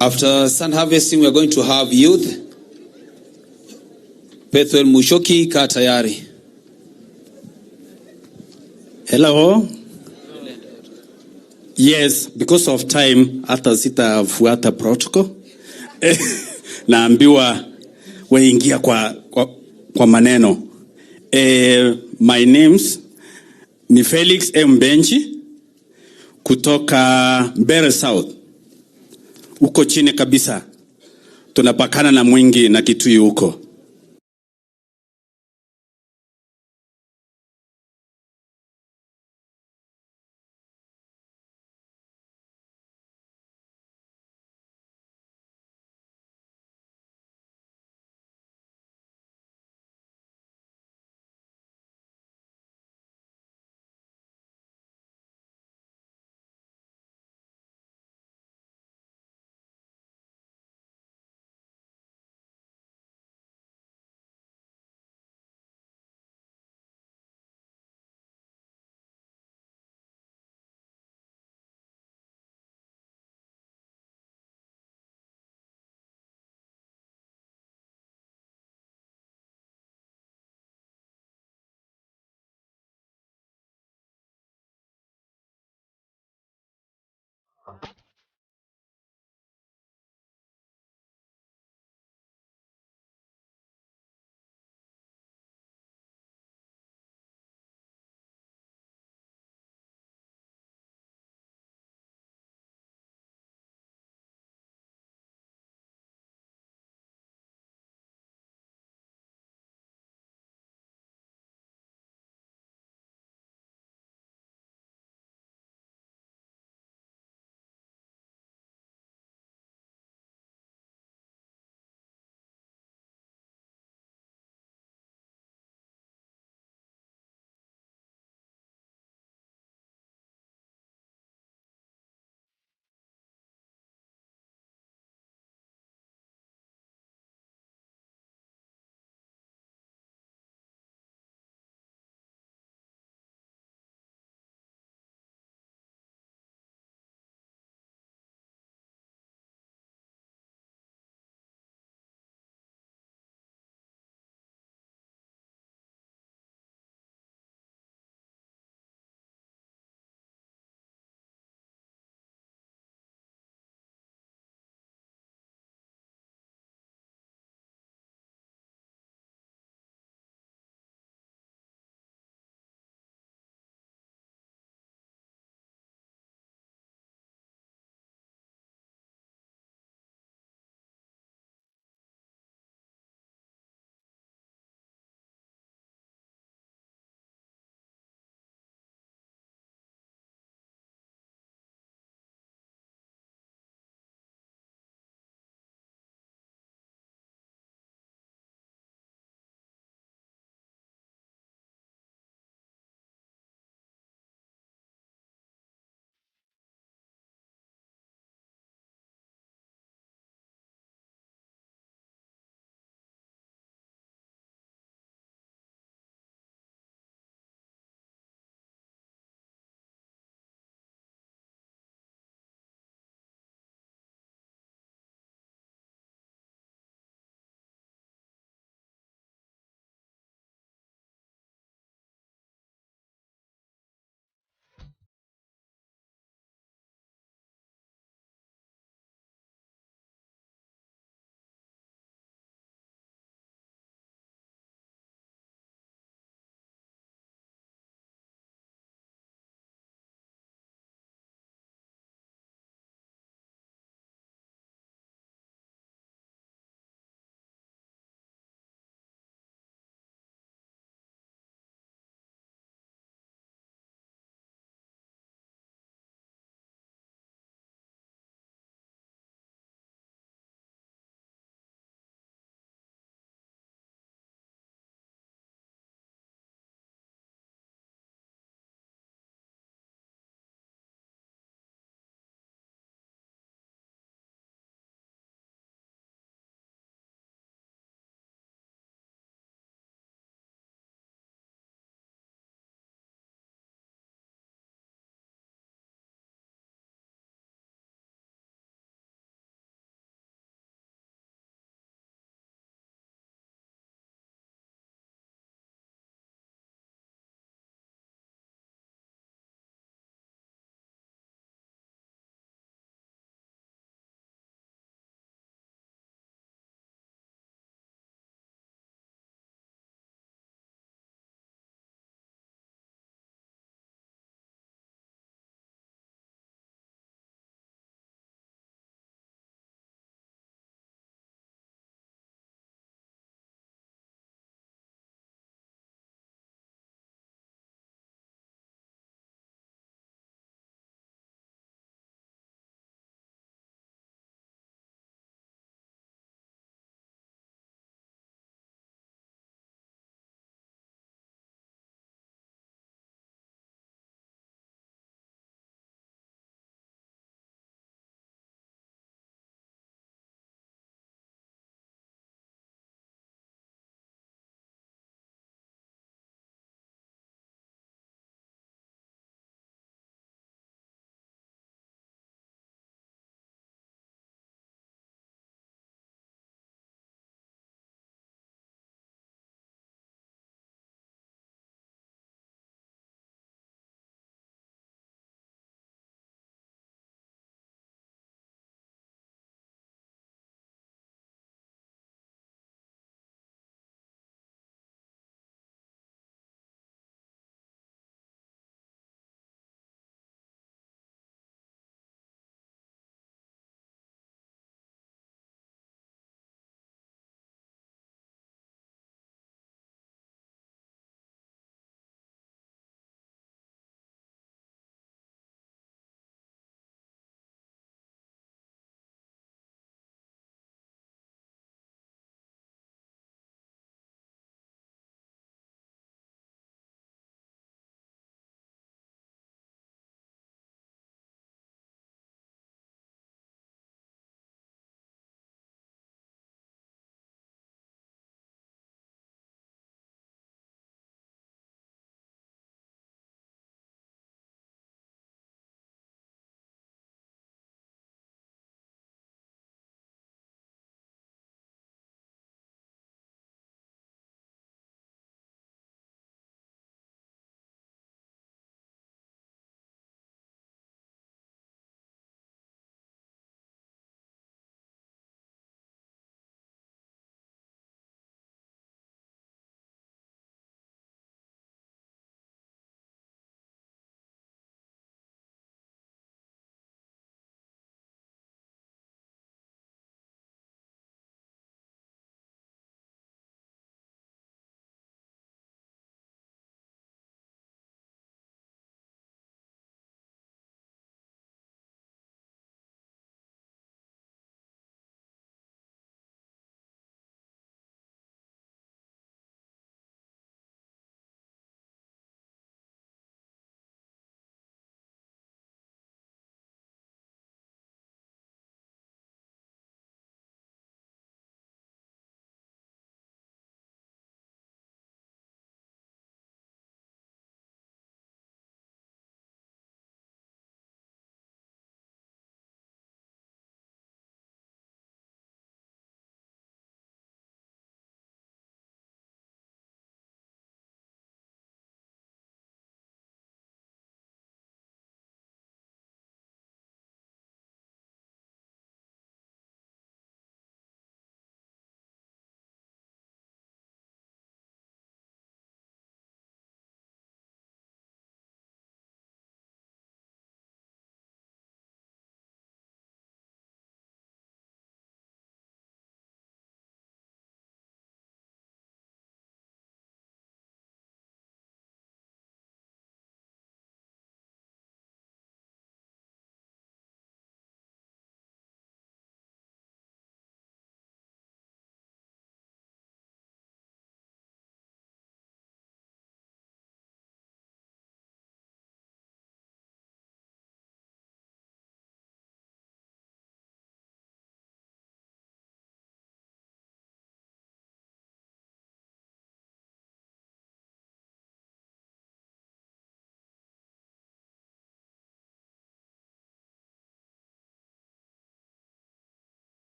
[SPEAKER 6] After sun harvesting, we are going to have youth. Pethuel Mushoki, kaa tayari.
[SPEAKER 11] Hello. Yes, because of time, hata sitafuata protocol. Naambiwa waingia kwa maneno. My name's ni Felix M. Benchi kutoka Mbeere South. Uko chini kabisa. Tunapakana na Mwingi na Kitui huko.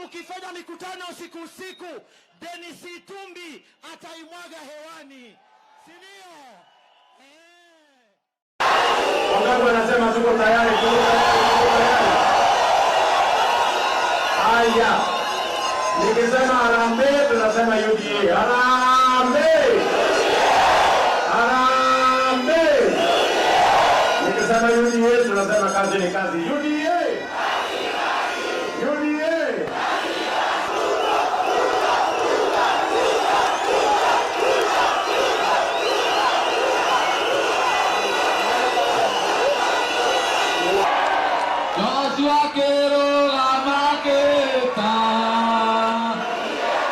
[SPEAKER 12] mkifanya mikutano usiku, Dennis Itumbi ataimwaga hewani. Si ndio?
[SPEAKER 13] Wangapi wanasema tuko tayari? Haya. Nikisema harambee tunasema UDA. Harambee. Harambee. Nikisema UDA tunasema kazi ni kazi. UDA. UDA.
[SPEAKER 12] Joshua Kero Gamaketa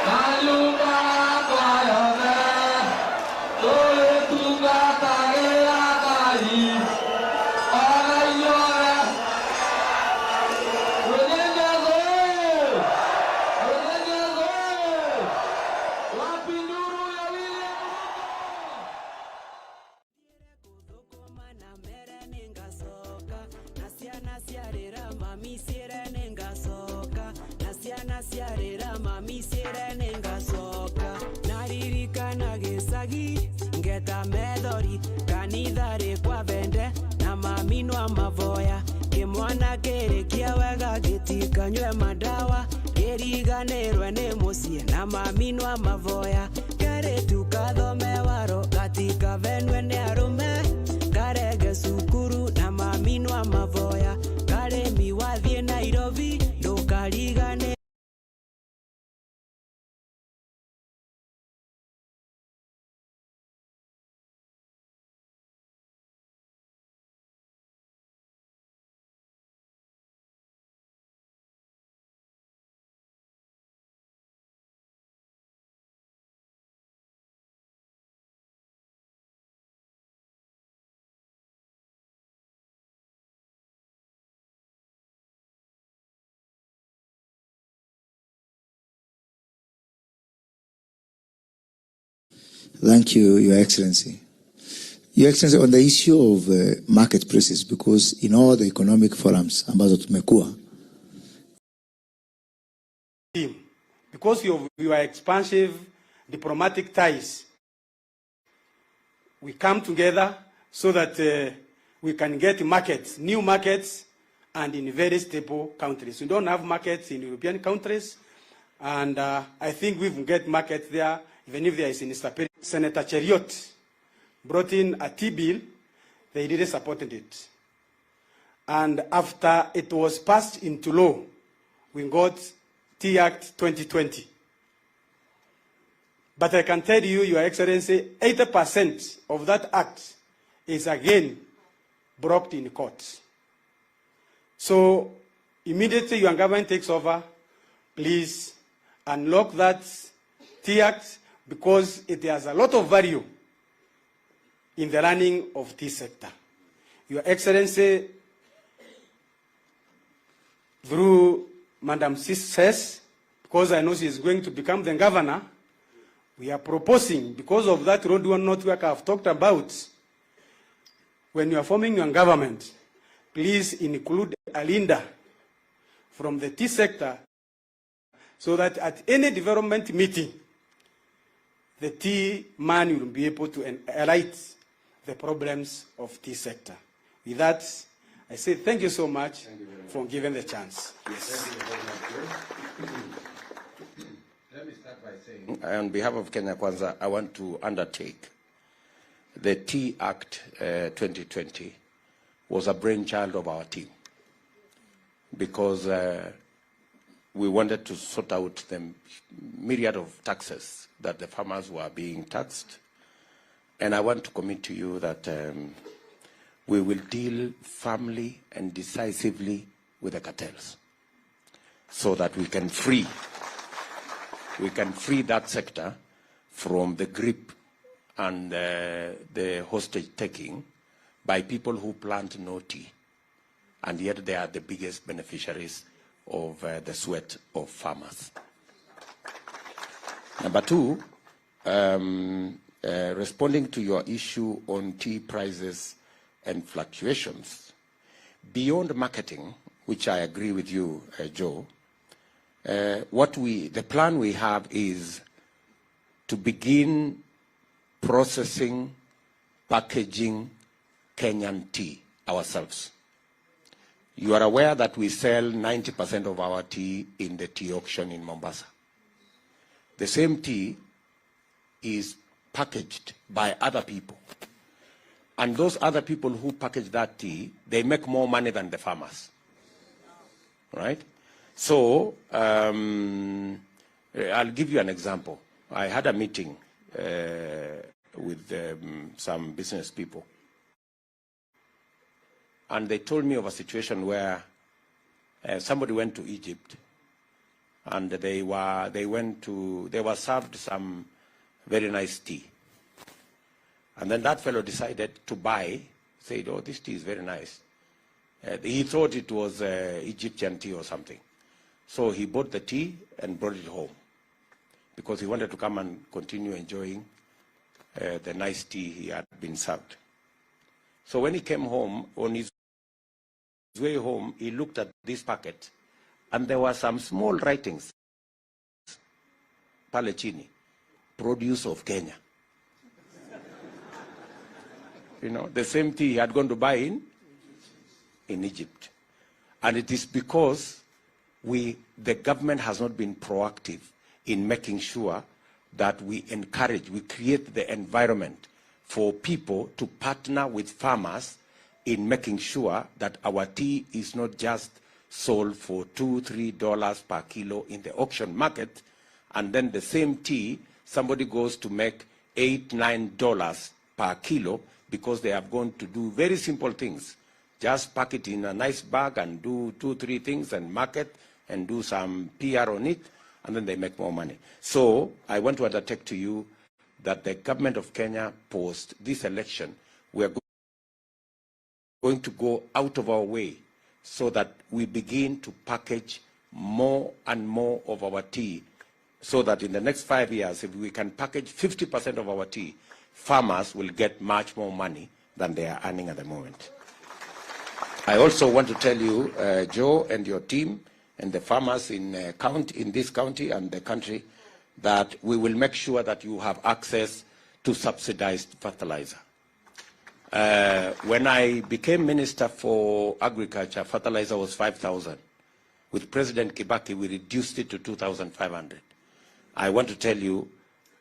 [SPEAKER 12] Kayuba Kwayone Tole Tunga Tagera Kayi Arayore Udenyazo Wapinduru ya William Nasiarera mami siere nengasoka naririkana gisagi ngeta medori kanithare kwa vende na mami no mavoya kimwana kere kiawega gitikanywe madawa kiriganirwe ni mucie na mami no mavoya kare tukathome waro gatika venwe ni arume karege sukuru na mami no mavoya kare miwathie Nairobi ndukarigane.
[SPEAKER 4] Thank you, Your Excellency. Your Excellency, on the issue of market prices, because in all the economic forums ambazo tumekuwa,
[SPEAKER 1] because of your expansive diplomatic ties, we come together so that we can get markets, new markets, and in very stable countries. We don't have markets in European countries, and I think we will get markets there, even if there is instability. Senator Cheriot brought in a T-bill, they really supported it. And after it was passed into law, we got T-Act 2020. But I can tell you, Your Excellency, 80% of that act is again blocked in court. So immediately your government takes over, please unlock that T-Act, because it has a lot of value in the running of this sector. Your Excellency, through Madam Sis, because I know she is going to become the governor, we are proposing, because of that road network I've talked about, when you are forming your government, please include a leader from the tea sector, so that at any development meeting, the tea man will be able to highlight the problems of tea sector. With that, I say thank you so much for giving the chance. Yes.
[SPEAKER 3] Let me start by saying, on behalf of Kenya Kwanza, I want to undertake the Tea Act 2020 was a brainchild of our team, because we wanted to sort out the myriad of taxes that the farmers were being taxed. And I want to commit to you that we will deal firmly and decisively with the cartels, so that we can free that sector from the grip and the hostage taking by people who plant no tea, and yet they are the biggest beneficiaries of the sweat of farmers. Number two, responding to your issue on tea prices and fluctuations, beyond marketing, which I agree with you, Joe, The plan we have is to begin processing, packaging Kenyan tea ourselves. You are aware that we sell 90% of our tea in the tea auction in Mombasa. The same tea is packaged by other people. And those other people who package that tea, they make more money than the farmers. Right? So, I'll give you an example. I had a meeting with some business people. And they told me of a situation where somebody went to Egypt and they were served some very nice tea. And then that fellow decided to buy, said, oh, this tea is very nice. He thought it was Egyptian tea or something. So he bought the tea and brought it home because he wanted to come and continue enjoying the nice tea he had been served. So when he came home, on his way home, he looked at this packet and there were some small writings, pale chini, produce of Kenya. You know, the same tea he had gone to buy in Egypt. And it is because the government has not been proactive in making sure that we create the environment for people to partner with farmers in making sure that our tea is not just sold for $2-3 per kilo in the auction market, and then the same tea, somebody goes to make $8-9 per kilo because they have gone to do very simple things. Just pack it in a nice bag and do 2-3 things and market and do some PR on it, and then they make more money. So I want to undertake to you that the government of Kenya, post this election, we are going to go out of our way so that we begin to package more and more of our tea, so that in the next 5 years, if we can package 50% of our tea, farmers will get much more money than they are earning at the moment. I also want to tell you, Joe and your team and the farmers in this county and the country, that we will make sure that you have access to subsidized fertilizer. When I became Minister for Agriculture, fertilizer was 5,000. With President Kibaki, we reduced it to 2,500. I want to tell you,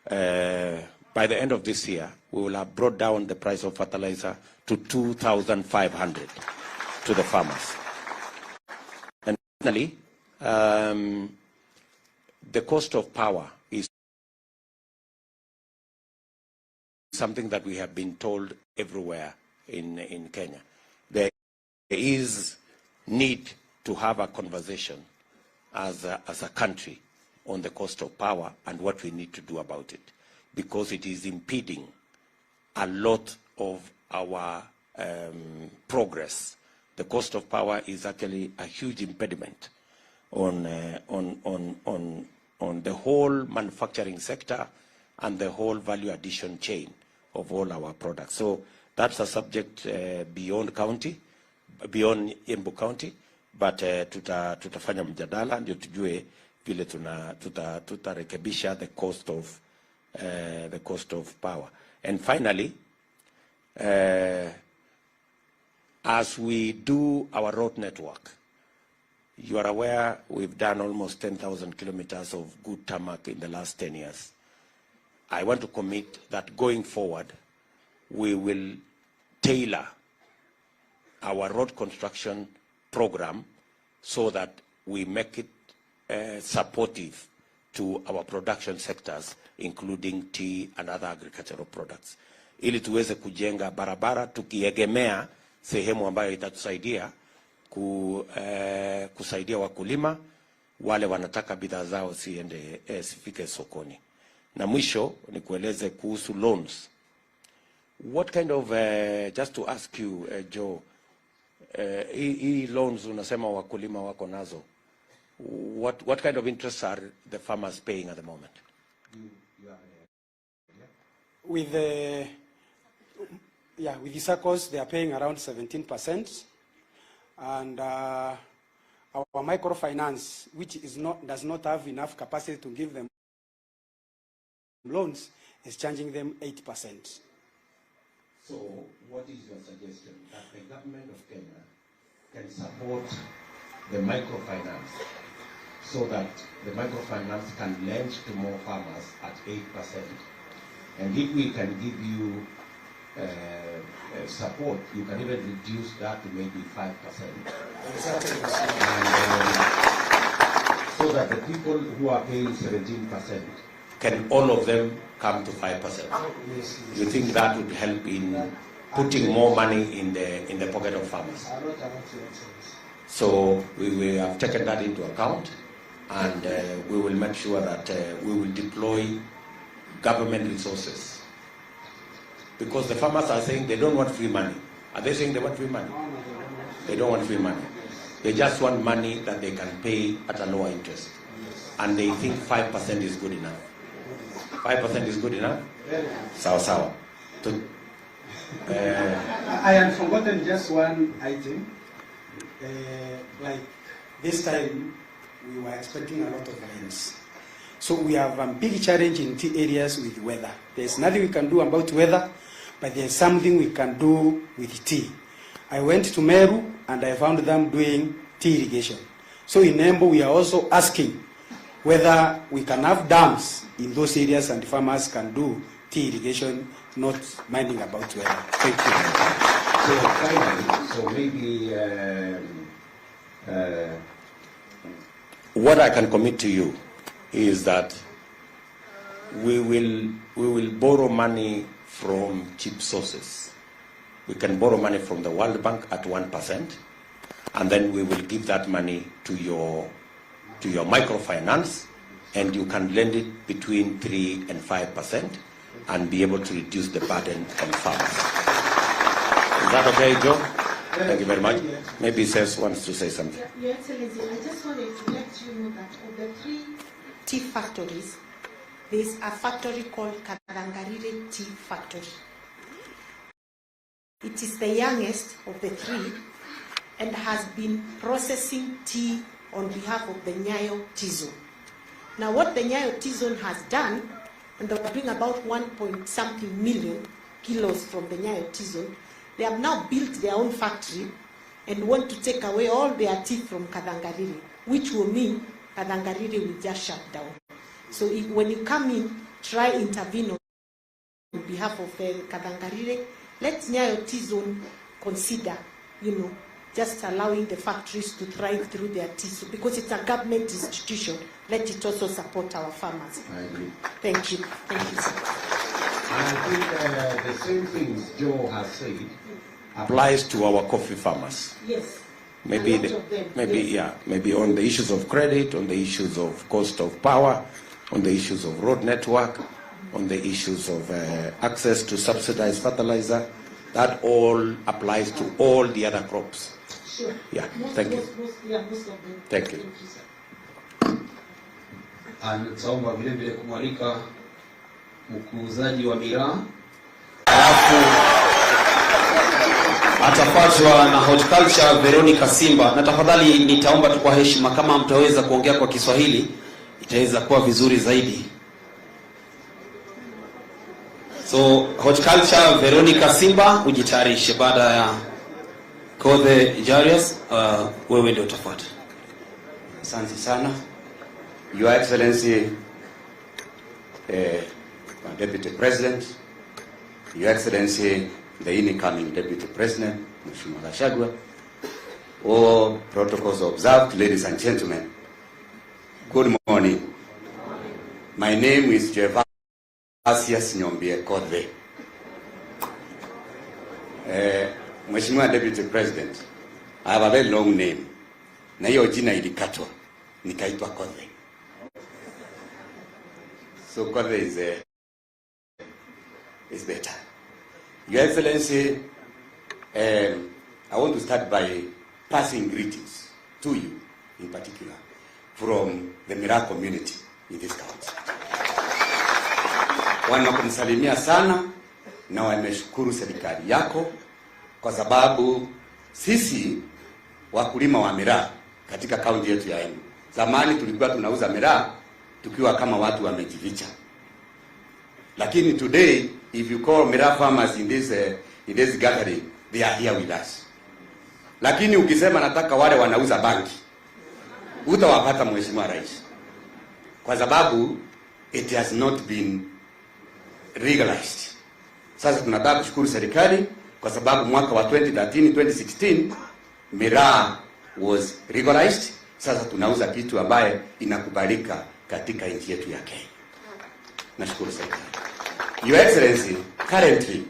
[SPEAKER 3] by the end of this year, we will have brought down the price of fertilizer to 2,500 to the farmers. And finally, the cost of power is something that we have been told everywhere in Kenya. There is need to have a conversation as a country on the cost of power and what we need to do about it, because it is impeding a lot of our progress. The cost of power is actually a huge impediment on the whole manufacturing sector and the whole value addition chain of all our products. So that's a subject beyond Embu County, but tutafanya mjadala ndio tujue vile tutarekebisha the cost of power. And finally, as we do our road network, you are aware we've done almost 10,000 kilometers of good tarmac in the last 10 years. I want to commit that going forward, we will tailor our road construction program so that we make it supportive to our production sectors, including tea and other agricultural products, ili tuweze kujenga barabara tukiegemea sehemu ambayo itatusaidia kusaidia wakulima wale wanataka bidhaa zao sifike sokoni. Na mwisho ni kueleze kuhusu loans. What kind of, just to ask you, Joe, hii loans unasema wakulima wako nazo, what kind of interest are the farmers paying at the moment?
[SPEAKER 14] With the SACCOs, they are paying around 17%, and our microfinance, which does not have enough capacity to give them loans, is charging them 8%.
[SPEAKER 3] So, what is your suggestion? That the government of Kenya can support the microfinance so that the microfinance can lend to more farmers at 8%. And if we can give you support, you can even reduce that to maybe 5%. And, so that the people who are paying 17%, can all of them come to 5%? You think that would help in putting more money in the pocket of farmers? So we have taken that into account, and we will make sure that we will deploy government resources. Because the farmers are saying they don't want free money. Are they saying they want free money? They don't want free money. They just want money that they can pay at a lower interest. And they think 5% is good enough. 5% is good enough? Sawa.
[SPEAKER 14] I had forgotten just one item. Like this time, we were expecting a lot of rains. So we have a big challenge in tea areas with weather. There's nothing we can do about weather, but there's something we can do with tea. I went to Meru and I found them doing tea irrigation. So in Embu, we are also asking whether we can have dams in those areas and farmers can do tea irrigation, not minding about weather. Thank you.
[SPEAKER 3] So finally, so maybe what I can commit to you is that we will borrow money from cheap sources. We can borrow money from the World Bank at 1%, and then we will give that money to your microfinance, and you can lend it between 3 and 5% and be able to reduce the burden on farmers. Is that okay, Joe? Thank you very much. Maybe Seth wants to say something.
[SPEAKER 5] Your Excellency, I just wanted to let you know that of the 3 tea factories, there's a factory called Karangarire Tea Factory. It is the youngest of the 3 and has been processing tea on behalf of the Nyayo Tea Zone. Now what the Nyayo Tea Zone has done, and they were doing about 1.something million kilos from the Nyayo Tea Zone, they have now built their own factory and want to take away all their tea from Karangarire, which will mean Karangarire will just shut down. So when you come in, try intervene on behalf of Karangarire. Let Nyayo Tea Zone consider, just allowing the factories to thrive through their tea. So because it's a government institution, let it also support our farmers.
[SPEAKER 3] I agree.
[SPEAKER 5] Thank you. Thank you, sir.
[SPEAKER 3] I think the same things Joe has said applies to our coffee farmers.
[SPEAKER 5] Yes.
[SPEAKER 3] Maybe on the issues of credit, on the issues of cost of power, on the issues of road network, on the issues of access to subsidized fertilizer. That all applies to all the other crops.
[SPEAKER 5] Sure.
[SPEAKER 3] Yeah, thank you.
[SPEAKER 5] Most of them.
[SPEAKER 3] Thank you.
[SPEAKER 6] Nitaomba vile vile kumwalika mkuuzaji wa miraa, alafu atafuatwa na horticulture Veronica Simba. Na tafadhali nitaomba tu kwa heshima, kama mtaweza kuongea kwa Kiswahili itaweza kuwa vizuri zaidi. So horticulture Veronica Simba, ujitayarishe. Baada ya Kothe Jarius, wewe ndio utafuata.
[SPEAKER 1] Asante sana. Your Excellency, Deputy President, Your Excellency, the incoming Deputy President, Mheshimiwa Gachagua, all protocols observed, ladies and gentlemen, good morning. My name is Gervasius Nyombie Kothe. Mheshimiwa Deputy President, I have a very long name. Na hiyo jina ilikatwa, nikaitwa Kothe. So Kothe is better. Your Excellency, I want to start by passing greetings to you, in particular, from the Mira community in this county. Wanakumsalimia sana na wameshukuru serikali yako kwa sababu sisi wakulima wa miraa katika kaunti yetu ya Embu. Zamani tulikuwa tunauza miraa tukiwa kama watu wamejificha. Lakini today, if you call miraa farmers in this gathering, they are here with us. Lakini ukisema nataka wale wanauza banki, utawapata Mheshimiwa Rais. Kwa sababu it has not been legalized. Sasa tunataka kushukuru serikali kwa sababu mwaka wa 2013-2016 miraa was legalized. Sasa tunauza kitu ambaye inakubalika katika nchi yetu ya Kenya. Nashukuru serikali. Your Excellency, currently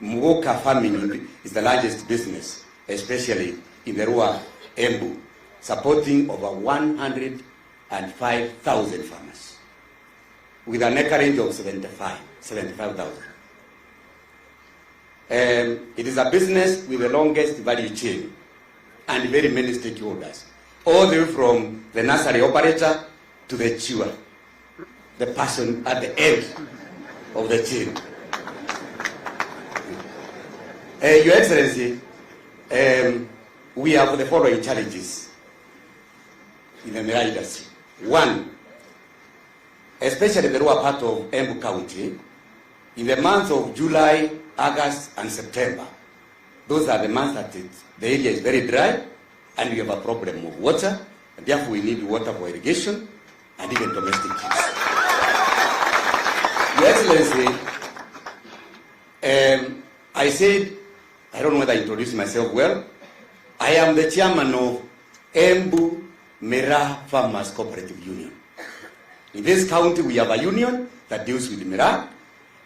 [SPEAKER 1] Mugoka farming is the largest business, especially in the rural Embu, supporting over 105,000 farmers with an acre range of 75,000. It is a business with the longest value chain and very many stakeholders, all the way from the nursery operator to the chewer, the person at the end of the chain. Your Excellency, we have the following challenges in the miraa industry. One, especially the rural part of Embu County, in the months of July, August, and September, those are the months that the area is very dry, and we have a problem of water, and therefore we need water for irrigation and even domestic use. Your Excellency, I said, I don't know whether I introduced myself well, I am the chairman of Embu Miraa Farmers Cooperative Union. In this county, we have a union that deals with miraa,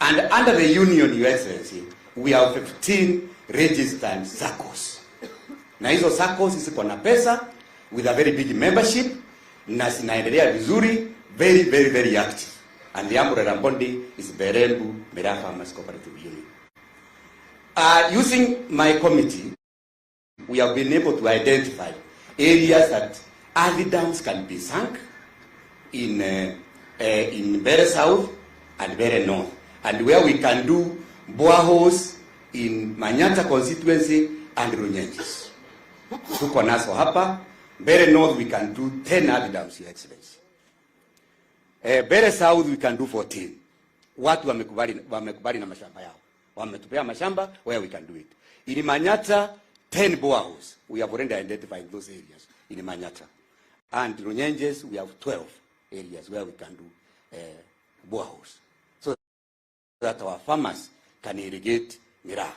[SPEAKER 1] and under the union, Your Excellency, we have 15 registered SACCOs. Na hizo SACCOs ziko na pesa with a very big membership na zinaendelea vizuri, very, very, very active. And the umbrella body is the Embu Miraa Farmers Cooperative Union. Using my committee, we have been able to identify areas that early dams can be sunk in very south and very north, and where we can do boreholes in Manyata constituency and Runyenjes. Tuko naso hapa. Very north we can do 10 early dams, Your Excellency. Very south we can do 14. Watu wamekubali na mashamba yao. Wametupea mashamba where we can do it. In Manyata, 10 boreholes. We have already identified those areas in Manyata. And Runyenjes, we have 12 areas where we can do boreholes, so that our farmers can irrigate miraa.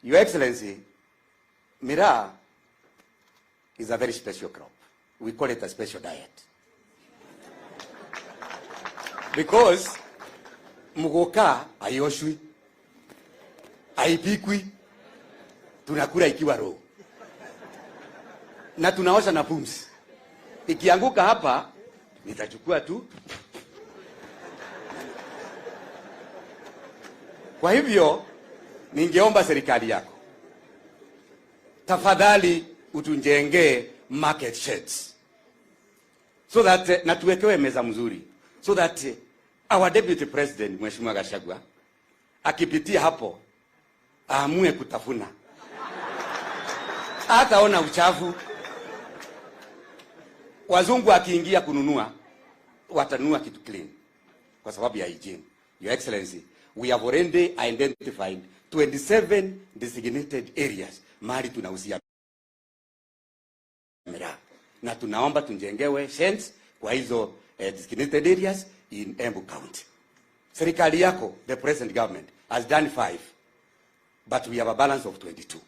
[SPEAKER 1] Your Excellency, miraa is a very special crop. We call it a special diet. Because mugoka haioshwi, haipikwi, tunakula ikiwa raw. Na tunaosha na pumzi. Ikianguka hapa, nitachukua tu. Kwa hivyo, ningeomba serikali yako, tafadhali utunjengee market sheds, so that na tuwekewe meza mzuri, so that our deputy president Mheshimiwa Gachagua akipitia hapo aamue kutafuna, hataona uchafu. Wazungu akiingia kununua, watanunua kitu clean kwa sababu ya hygiene. Your Excellency, we have already identified 27 designated areas mahali tunauzia miraa, na tunaomba tunjengewe sheds kwa hizo designated areas in Embu County. Serikali yako, the present government, has done 5, but we have a balance of 22.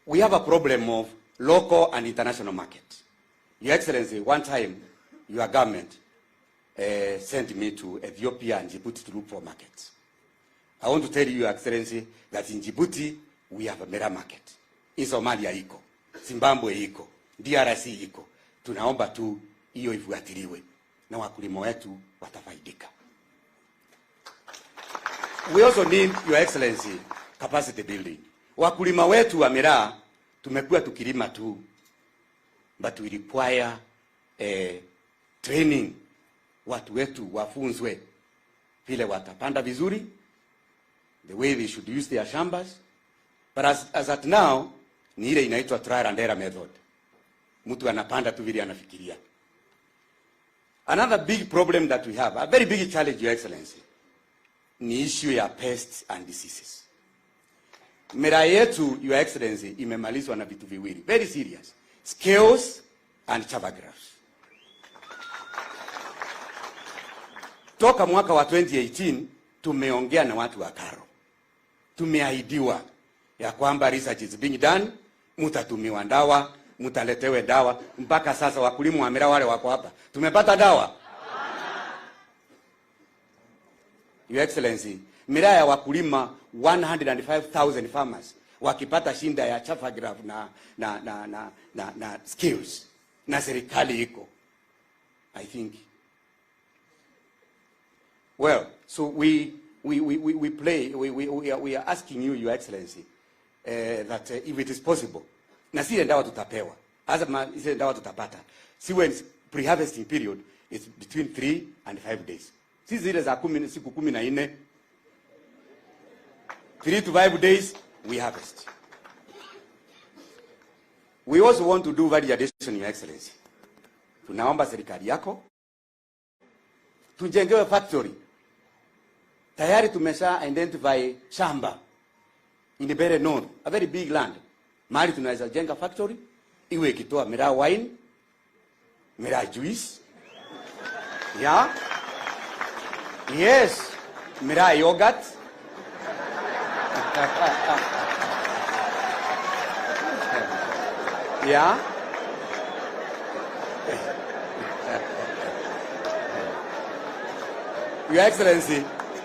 [SPEAKER 1] We have a problem of local and international market. Your Excellency, one time your government sent me to Ethiopia and Djibouti to look for markets. I want to tell you, Your Excellency, that in Djibouti we have a miraa market. In Somalia iko, Zimbabwe iko, DRC iko. Tunaomba tu hiyo ifuatiliwe na wakulima wetu watafaidika. We also need, Your Excellency, capacity building. Wakulima wetu wa miraa tumekuwa tukilima tu, but we require training. Watu wetu wafunzwe vile watapanda vizuri, the way they should use their shambas, But as at now, ni ile inaitwa trial and error method. Mtu anapanda tu vile anafikiria. Another big problem that we have, a very big challenge, Your Excellency, ni issue ya pests and diseases. Miraa yetu, Your Excellency, imemalizwa na vitu viwili, very serious. Scales and chavagraphs. Toka mwaka wa 2018, tumeongea na watu wa KARUA. Tumeahidiwa ya kwamba research is being done, mutatumiwa dawa, mutaletewe dawa. Mpaka sasa wakulima wa miraa wale wako hapa, tumepata dawa? Your Excellency, miraa ya wakulima 105,000 farmers wakipata shinda ya chavagraph na skills na serikali iko, I think. Well, so we are asking you, Your Excellency, that if it is possible, na sile dawa tutapewa, azama sile dawa tutapata. See, when pre-harvesting period is between 3 and 5 days. Si zile za siku 14, 3 to 5 days we harvest. We also want to do value addition, Your Excellency. Tunaomba serikali yako tujengewe factory. Tayari tumesha identify shamba in the very north, a very big land. Mahali tunaweza jenga factory, iwe ikitoa miraa wine, miraa juice. Yeah? Yes, miraa yogurt. Yeah? Your Excellency,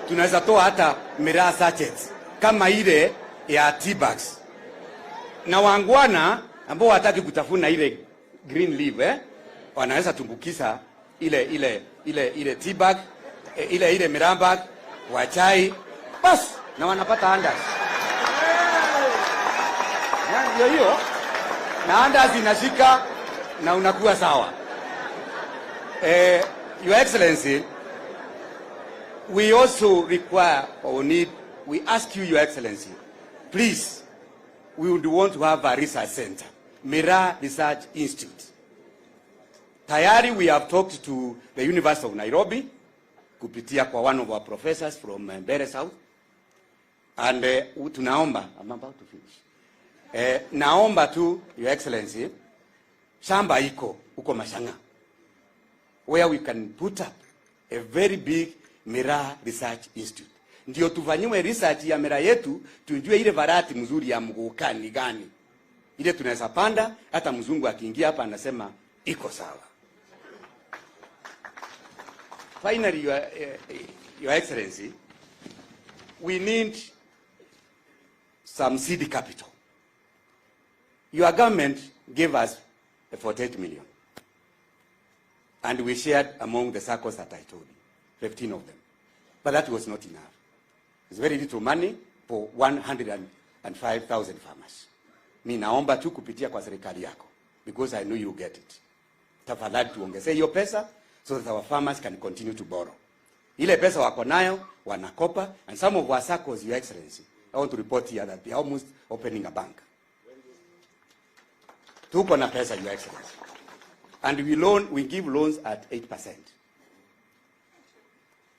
[SPEAKER 1] tunaweza toa hata miraa sachets kama ile ya tea bags. Na wangwana ambao hataki kutafuna ile green leaf, wanaweza tumbukiza ile tea bag, ile miraa bag wa chai, bas na wanapata andas. Hiyo na andas inashika na unakuwa sawa. Your Excellency, we also require or need, we ask you, Your Excellency, please, we would want to have a research center, Miraa Research Institute. Tayari we have talked to the University of Nairobi, kupitia kwa one of our professors from Mbeere South, and tunaomba, I'm about to finish. Naomba tu, Your Excellency, shamba iko uko Mashanga, where we can put up a very big Miraa Research Institute. Ndio tufanyiwe research ya miraa yetu, tujue ile variety mzuri ya mguka ni gani. Ile tunaweza panda, hata mzungu akiingia hapa anasema iko sawa. Finally, Your Excellency, we need some seed capital. Your government gave us 48 million. And we shared among the circles that I told you, 15 of them. But that was not enough. It's very little money for 105,000 farmers. Mi naomba tu kupitia kwa serikali yako, because I know you get it. Tafadhali tuongeze hiyo pesa so that our farmers can continue to borrow. Ile pesa wako nayo wanakopa, and some of our circles, Your Excellency, I want to report here that they are almost opening a bank. Tuko na pesa, Your Excellency. And we give loans at 8%.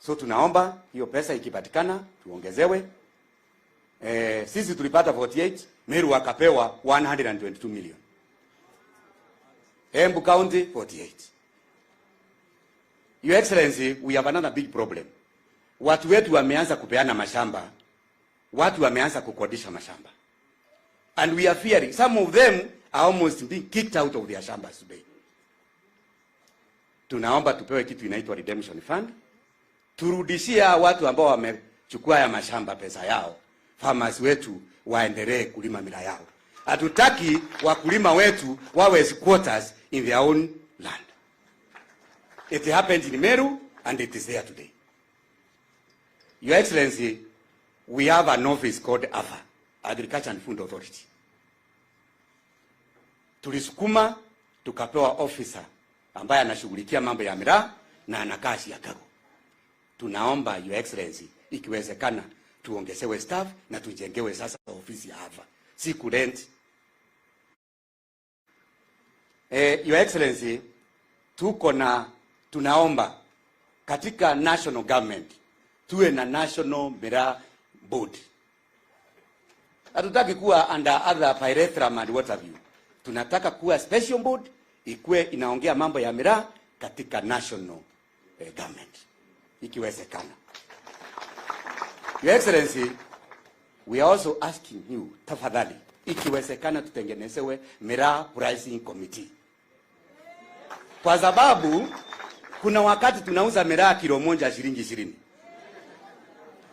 [SPEAKER 1] So tunaomba hiyo pesa ikipatikana tuongezewe. Sisi tulipata 48, Meru akapewa 122 million. Embu County 48. Your Excellency, we have another big problem. Watu wetu wameanza kupeana mashamba. Watu wameanza kukodisha mashamba. And we are fearing, some of them are almost being kicked out of their shambas today. Tunaomba tupewe kitu inaitwa redemption fund. Turudishia watu ambao wamechukua ya mashamba pesa yao. Farmers wetu waendelee kulima miraa yao. Hatutaki wakulima wetu wawe squatters in their own land. It happened in Meru and it is there today. Your Excellency, we have an office called AFA, Agriculture and Food Authority. Tulisukuma tukapewa officer ambaye anashughulikia mambo ya miraa na anakaa Chicago. Tunaomba Your Excellency, ikiwezekana tuongezewe staff na tujengewe sasa ofisi ya AFA. si kurent. Your Excellency, tunaomba katika national government tuwe na national miraa board. Hatutaki kuwa under other pyrethrum and what have you. Tunataka kuwa special board ikuwe inaongea mambo ya miraa katika national government ikiwezekana. Your Excellency, we are also asking you, tafadhali, ikiwezekana tutengenezewe miraa pricing committee. Kwa sababu kuna wakati tunauza miraa kilo moja shilingi 20.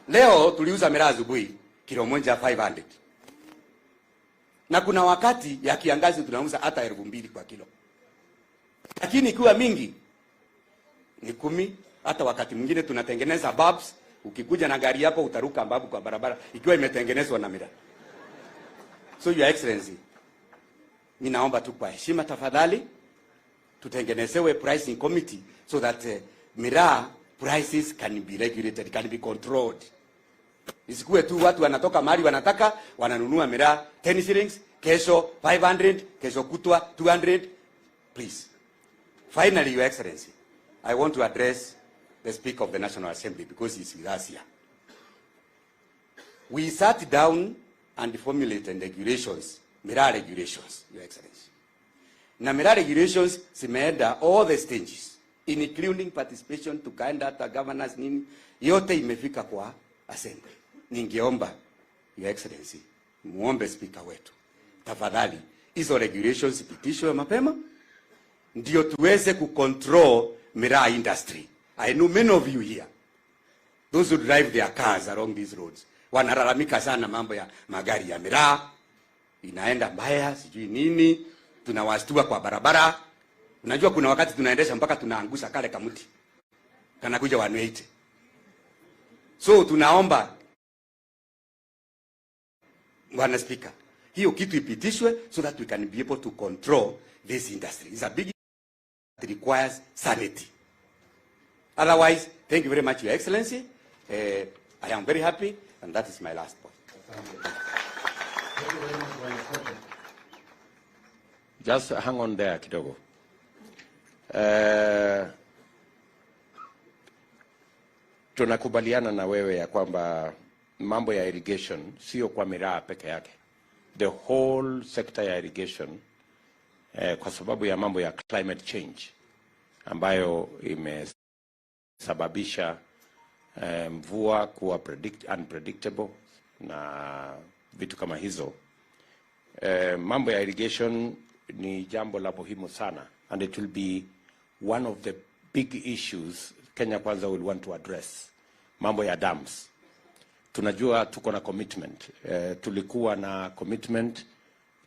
[SPEAKER 1] Leo tuliuza miraa asubuhi kilo moja 500. Na kuna wakati ya kiangazi tunauza hata 2,000 kwa kilo. Lakini ikiwa mingi ni 10, hata wakati mwingine tunatengeneza bulbs, ukikuja na gari hapo utaruka babu kwa barabara ikiwa imetengenezwa na miraa. So Your Excellency, ninaomba tu kwa heshima tafadhali tutengenezewe pricing committee so that miraa prices can be regulated, can be controlled. Isikuwe tu watu wanatoka mahali wanataka wananunua miraa 10 shillings, kesho 500, kesho kutwa 200. Please. Finally, Your Excellency, I want to address the Speaker of the National Assembly because he's with us here. We sat down and formulated regulations, miraa regulations, Your Excellency. Na miraa regulations zimeenda all the stages, including participation, tukaenda hata governors nini, yote imefika kwa assembly. Ningeomba Your Excellency, muombe speaker wetu, tafadhali hizo regulations zipitishwe mapema ndio tuweze kucontrol miraa industry. I know many of you here, those who drive their cars along these roads, wanalalamika sana mambo ya magari ya miraa inaenda mbaya sijui nini, tunawastua kwa barabara. Unajua kuna wakati tunaendesha mpaka tunaangusha kale kamuti kanakuja 180. So tunaomba Bwana Speaker, hiyo kitu ipitishwe so that we can be able to control this industry. It's a big that requires sanity. Otherwise, thank you very much, Your Excellency. I am very happy, and that is my last point.
[SPEAKER 3] Just hang on there kidogo. Tunakubaliana na wewe ya kwamba mambo ya irrigation sio kwa miraa peke yake. The whole sector ya irrigation kwa sababu ya mambo ya climate change ambayo imesababisha mvua kuwa unpredictable na vitu kama hizo. Mambo ya irrigation ni jambo la muhimu sana, and it will be one of the big issues Kenya Kwanza will want to address. Mambo ya dams. Tunajua tuko na commitment. Tulikuwa na commitment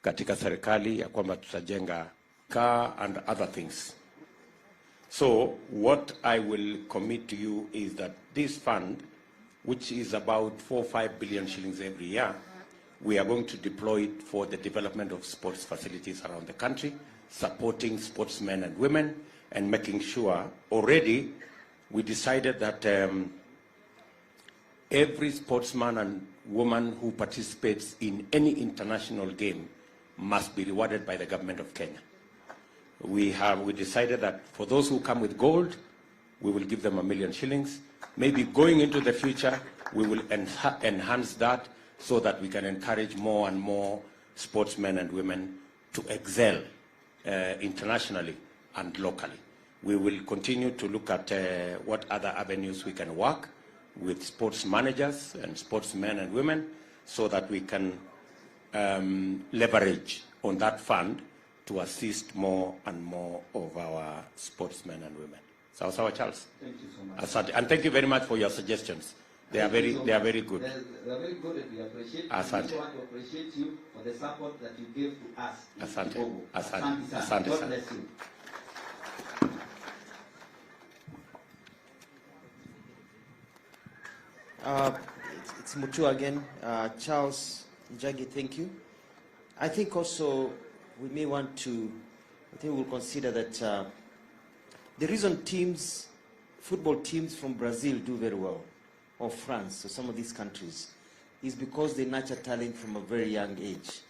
[SPEAKER 3] katika serikali ya kwamba tutajenga car and other things. So what I will commit to you is that this fund, which is about 4-5 billion shillings every year, we are going to deploy it for the development of sports facilities around the country, supporting sportsmen and women, and making sure already we decided that every sportsman and woman who participates in any international game must be rewarded by the government of Kenya. We decided that for those who come with gold, we will give them 1 million shillings. Maybe going into the future, we will enhance that so that we can encourage more and more sportsmen and women to excel internationally and locally. We will continue to look at what other avenues we can work with sports managers and sportsmen and women so that we can leverage on that fund to assist more and more of our sportsmen and women. Sawa, Charles.
[SPEAKER 15] Thank you so much.
[SPEAKER 3] Asante. And thank you very much for your suggestions. They are very good.
[SPEAKER 15] They are very good and we appreciate.
[SPEAKER 3] Asante.
[SPEAKER 15] We want to appreciate you for the support that you gave to us.
[SPEAKER 3] Asante.
[SPEAKER 15] Asante.
[SPEAKER 3] Asante.
[SPEAKER 15] God bless you.
[SPEAKER 16] It's Mutua again. Charles Njagi, thank you. I think also we may want to, I think we'll consider that the reason football teams from Brazil do very well, or France, or some of these countries, is because they nurture talent from a very young age.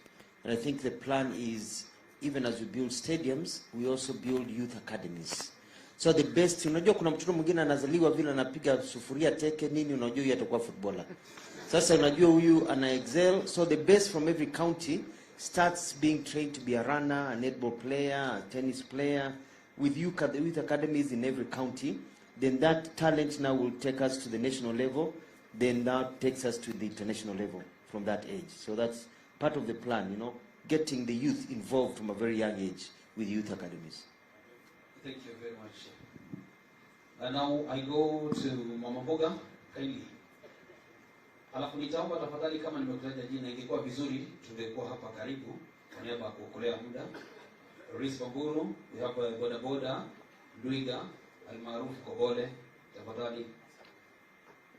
[SPEAKER 16] And I think the plan is, even as we build stadiums, we also build youth academies. So the best, unajua kuna mtoto mwingine anazaliwa vile anapiga sufuria teke nini, unajua yeye atakuwa footballer. Sasa unajua huyu ana excel, so the best from every county starts being trained to be a runner, a netball player, a tennis player, with youth academies in every county. Then that talent now will take us to the national level, then that takes us to the international level from that age. So that's part of the plan, you know, getting the youth involved from a very young age with youth academies.
[SPEAKER 6] Thank you very much. And now I go to Mama Mboga, kindly. Alafu nitaomba tafadhali, kama nimekutaja jina, ingekuwa vizuri tungekuwa hapa karibu kwa niaba ya kuokolea muda. Rais Bamburu, we have boda boda, Luiga, almaarufu Kobole, tafadhali.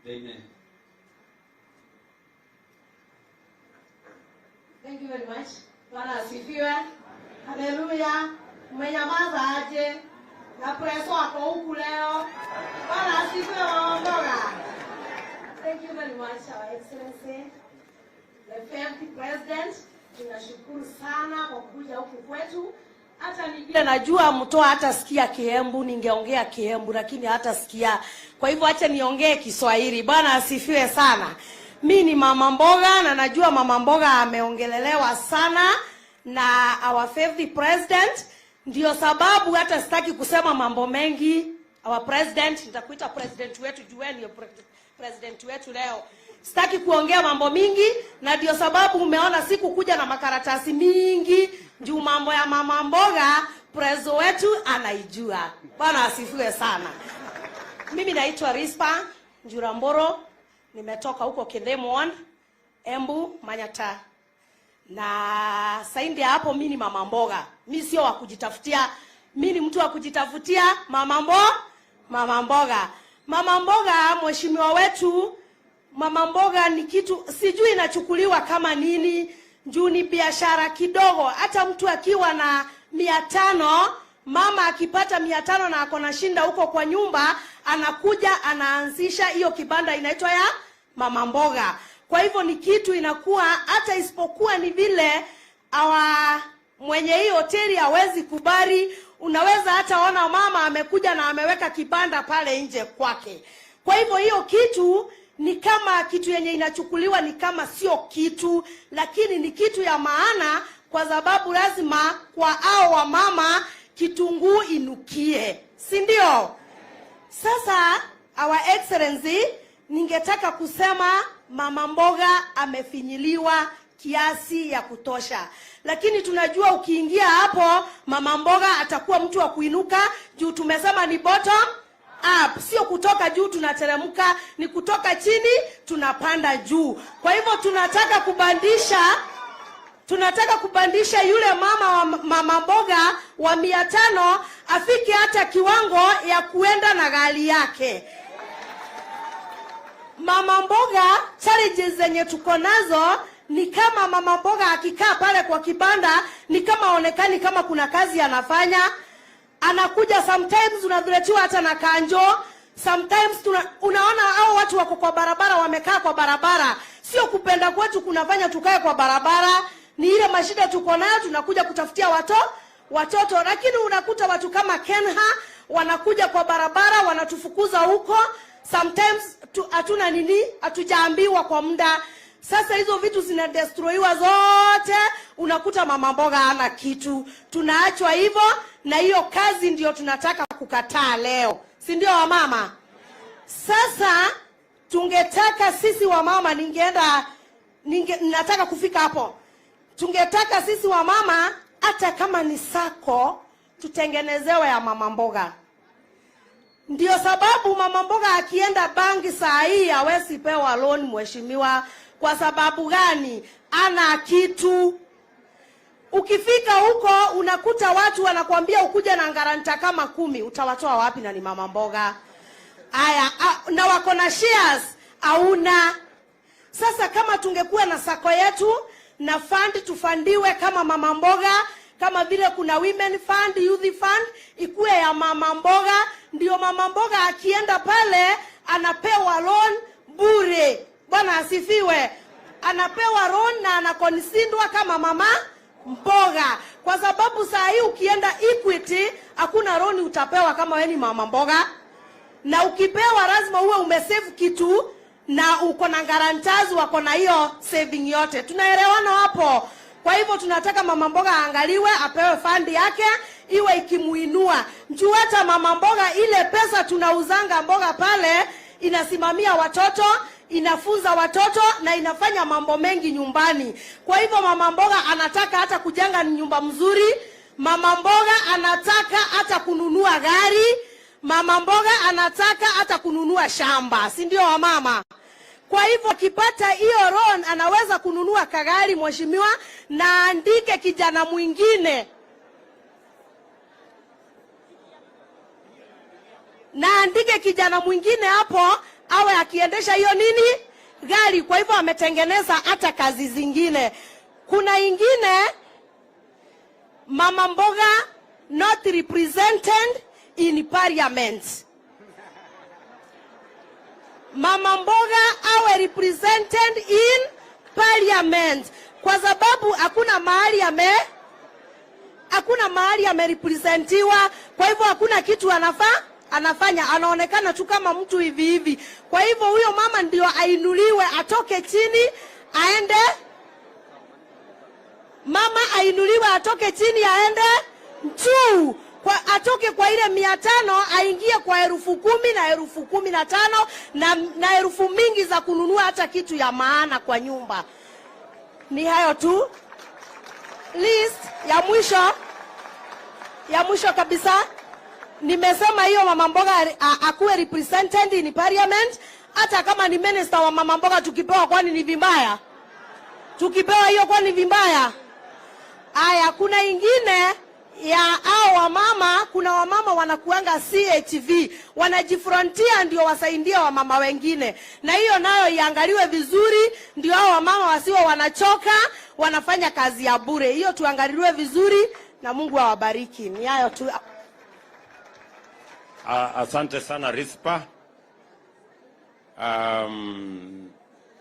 [SPEAKER 6] Then
[SPEAKER 17] thank you very much. Bwana asifiwe. Haleluya. Mmenyamaza aje? Na preso wako huku leo. Bwana asifiwe Mama Mboga. Thank you very much, Our Excellency, the fifth President. Tunashukuru sana kwa kuja huku kwetu. Hata ningine najua mtoa hata sikia Kiembu, ningeongea Kiembu lakini hata sikia. Kwa hivyo acha niongee Kiswahili. Bwana asifiwe sana. Mimi ni Mama Mboga na najua Mama Mboga ameongelelewa sana na our fifth President. Ndio sababu hata sitaki kusema mambo mengi. Our President, nitakuita President wetu, jueni yo President wetu leo. Sitaki kuongea mambo mingi, na ndio sababu umeona siku kuja na makaratasi mingi juu mambo ya Mama Mboga prezo wetu anaijua. Bwana asifiwe sana. Mimi naitwa Rispa Njuramboro, nimetoka huko Kedemon, Embu, Manyata. Na saindi hapo mimi ni Mama Mboga. Mimi sio wa kujitafutia, mimi ni mtu wa kujitafutia. Mama Mboga. Mama Mboga, mheshimiwa wetu, Mama Mboga ni kitu sijui inachukuliwa kama nini, juu ni biashara kidogo. Hata mtu akiwa na 500, mama akipata 500 na akona shinda huko kwa nyumba, anakuja anaanzisha hiyo kibanda inaitwa ya Mama Mboga. Kwa hivyo ni kitu inakuwa, hata isipokuwa ni vile mwenye hiyo hoteli hawezi kubali, unaweza hata ona mama amekuja na ameweka kibanda pale nje kwake. Kwa hivyo hiyo kitu ni kama kitu yenye inachukuliwa ni kama sio kitu, lakini ni kitu ya maana, kwa sababu lazima kwa hao wa mama kitunguu inukie, si ndio? Sasa Our Excellency, ningetaka kusema Mama Mboga amefinyiliwa kiasi ya kutosha. Lakini tunajua ukiingia hapo Mama Mboga atakuwa mtu wa kuinuka, juu tumesema ni bottom up, sio kutoka juu tunateremka, ni kutoka chini tunapanda juu. Kwa hivyo tunataka kubandisha yule mama wa Mama Mboga wa 500 afike hata kiwango ya kuenda na gari yake. Mama Mboga, challenges zenye tuko nazo ni kama Mama Mboga akikaa pale kwa kibanda ni kama onekani kama kuna kazi anafanya. Anakuja sometimes unadhuretiwa hata na kanjo. Sometimes unaona hao watu wako kwa barabara wamekaa kwa barabara. Sio kupenda kwetu kunafanya tukae kwa barabara, ni ile mashida tuko nayo tunakuja kutafutia watoto. Lakini unakuta watu kama Kenha wanakuja kwa barabara wanatufukuza huko. Sometimes hatuna nini, hatujaambiwa kwa muda. Sasa hizo vitu zinadestroyiwa zote, unakuta Mama Mboga hana kitu. Tunaachwa hivyo, na hiyo kazi ndio tunataka kukataa leo, si ndio wa mama? Sasa tungetaka sisi wa mama, nataka kufika hapo. Tungetaka sisi wa mama hata kama ni sako tutengenezewe ya Mama Mboga. Ndio sababu Mama Mboga akienda banki saa hii hawezi pewa loan mheshimiwa. Kwa sababu gani? Ana kitu. Ukifika huko unakuta watu wanakuambia ukuja na garanta kama 10, utawatoa wapi na ni Mama Mboga? Aya, na wako na shares hauna. Sasa kama tungekuwa na sako yetu na fund, tufandiwe kama Mama Mboga, kama vile kuna women fund, youth fund, ikuwe ya Mama Mboga, ndio Mama Mboga akienda pale anapewa loan bure. Bwana asifiwe. anapewa loan na anakonsindwa kama mama mboga, kwa sababu saa hii ukienda Equity hakuna loan utapewa kama wewe ni mama mboga, na ukipewa lazima uwe umesave kitu na uko na guarantors wako na hiyo saving yote. Tunaelewana hapo? Kwa hivyo tunataka mama mboga aangaliwe, apewe fund yake iwe ikimuinua. Njoo hata mama mboga ile pesa tunauzanga mboga pale inasimamia watoto, inafunza watoto na inafanya mambo mengi nyumbani. Kwa hivyo mama mboga anataka hata kujenga nyumba mzuri, mama mboga anataka hata kununua gari, mama mboga anataka hata kununua shamba, si ndio wamama? Kwa hivyo akipata hiyo loan anaweza kununua kagari mheshimiwa, na andike kijana mwingine. Na andike kijana mwingine hapo awe akiendesha hiyo nini? Gari. Kwa hivyo ametengeneza hata kazi zingine. Kuna ingine mama mboga not represented in parliament. Mama mboga awe represented in parliament, kwa sababu hakuna mahali amerepresentiwa. Kwa hivyo hakuna kitu anafanya, anaonekana tu kama mtu hivi hivi. Kwa hivyo huyo mama ndio ainuliwe, atoke chini aende, mama ainuliwe atoke chini aende juu. Atoke kwa ile 500 aingie kwa 10,000 na 15,000 na elfu mingi za kununua hata kitu ya maana kwa nyumba. Ni hayo tu. List ya mwisho kabisa, nimesema hiyo mama mboga akuwe represented in parliament. Hata kama ni minister wa mama mboga tukipewa, kwani ni vimbaya? Tukipewa hiyo kwani vimbaya? Aya, kuna ingine ya hao wamama, kuna wamama wanakuanga CHV, wanajifrontia ndio wasaidie wamama wengine, na hiyo nayo iangaliwe vizuri, ndio hao wamama wasiwe wanachoka, wanafanya kazi ya bure. Hiyo tuangaliwe vizuri na Mungu awabariki. Ni hayo tu.
[SPEAKER 3] Asante sana Rispa.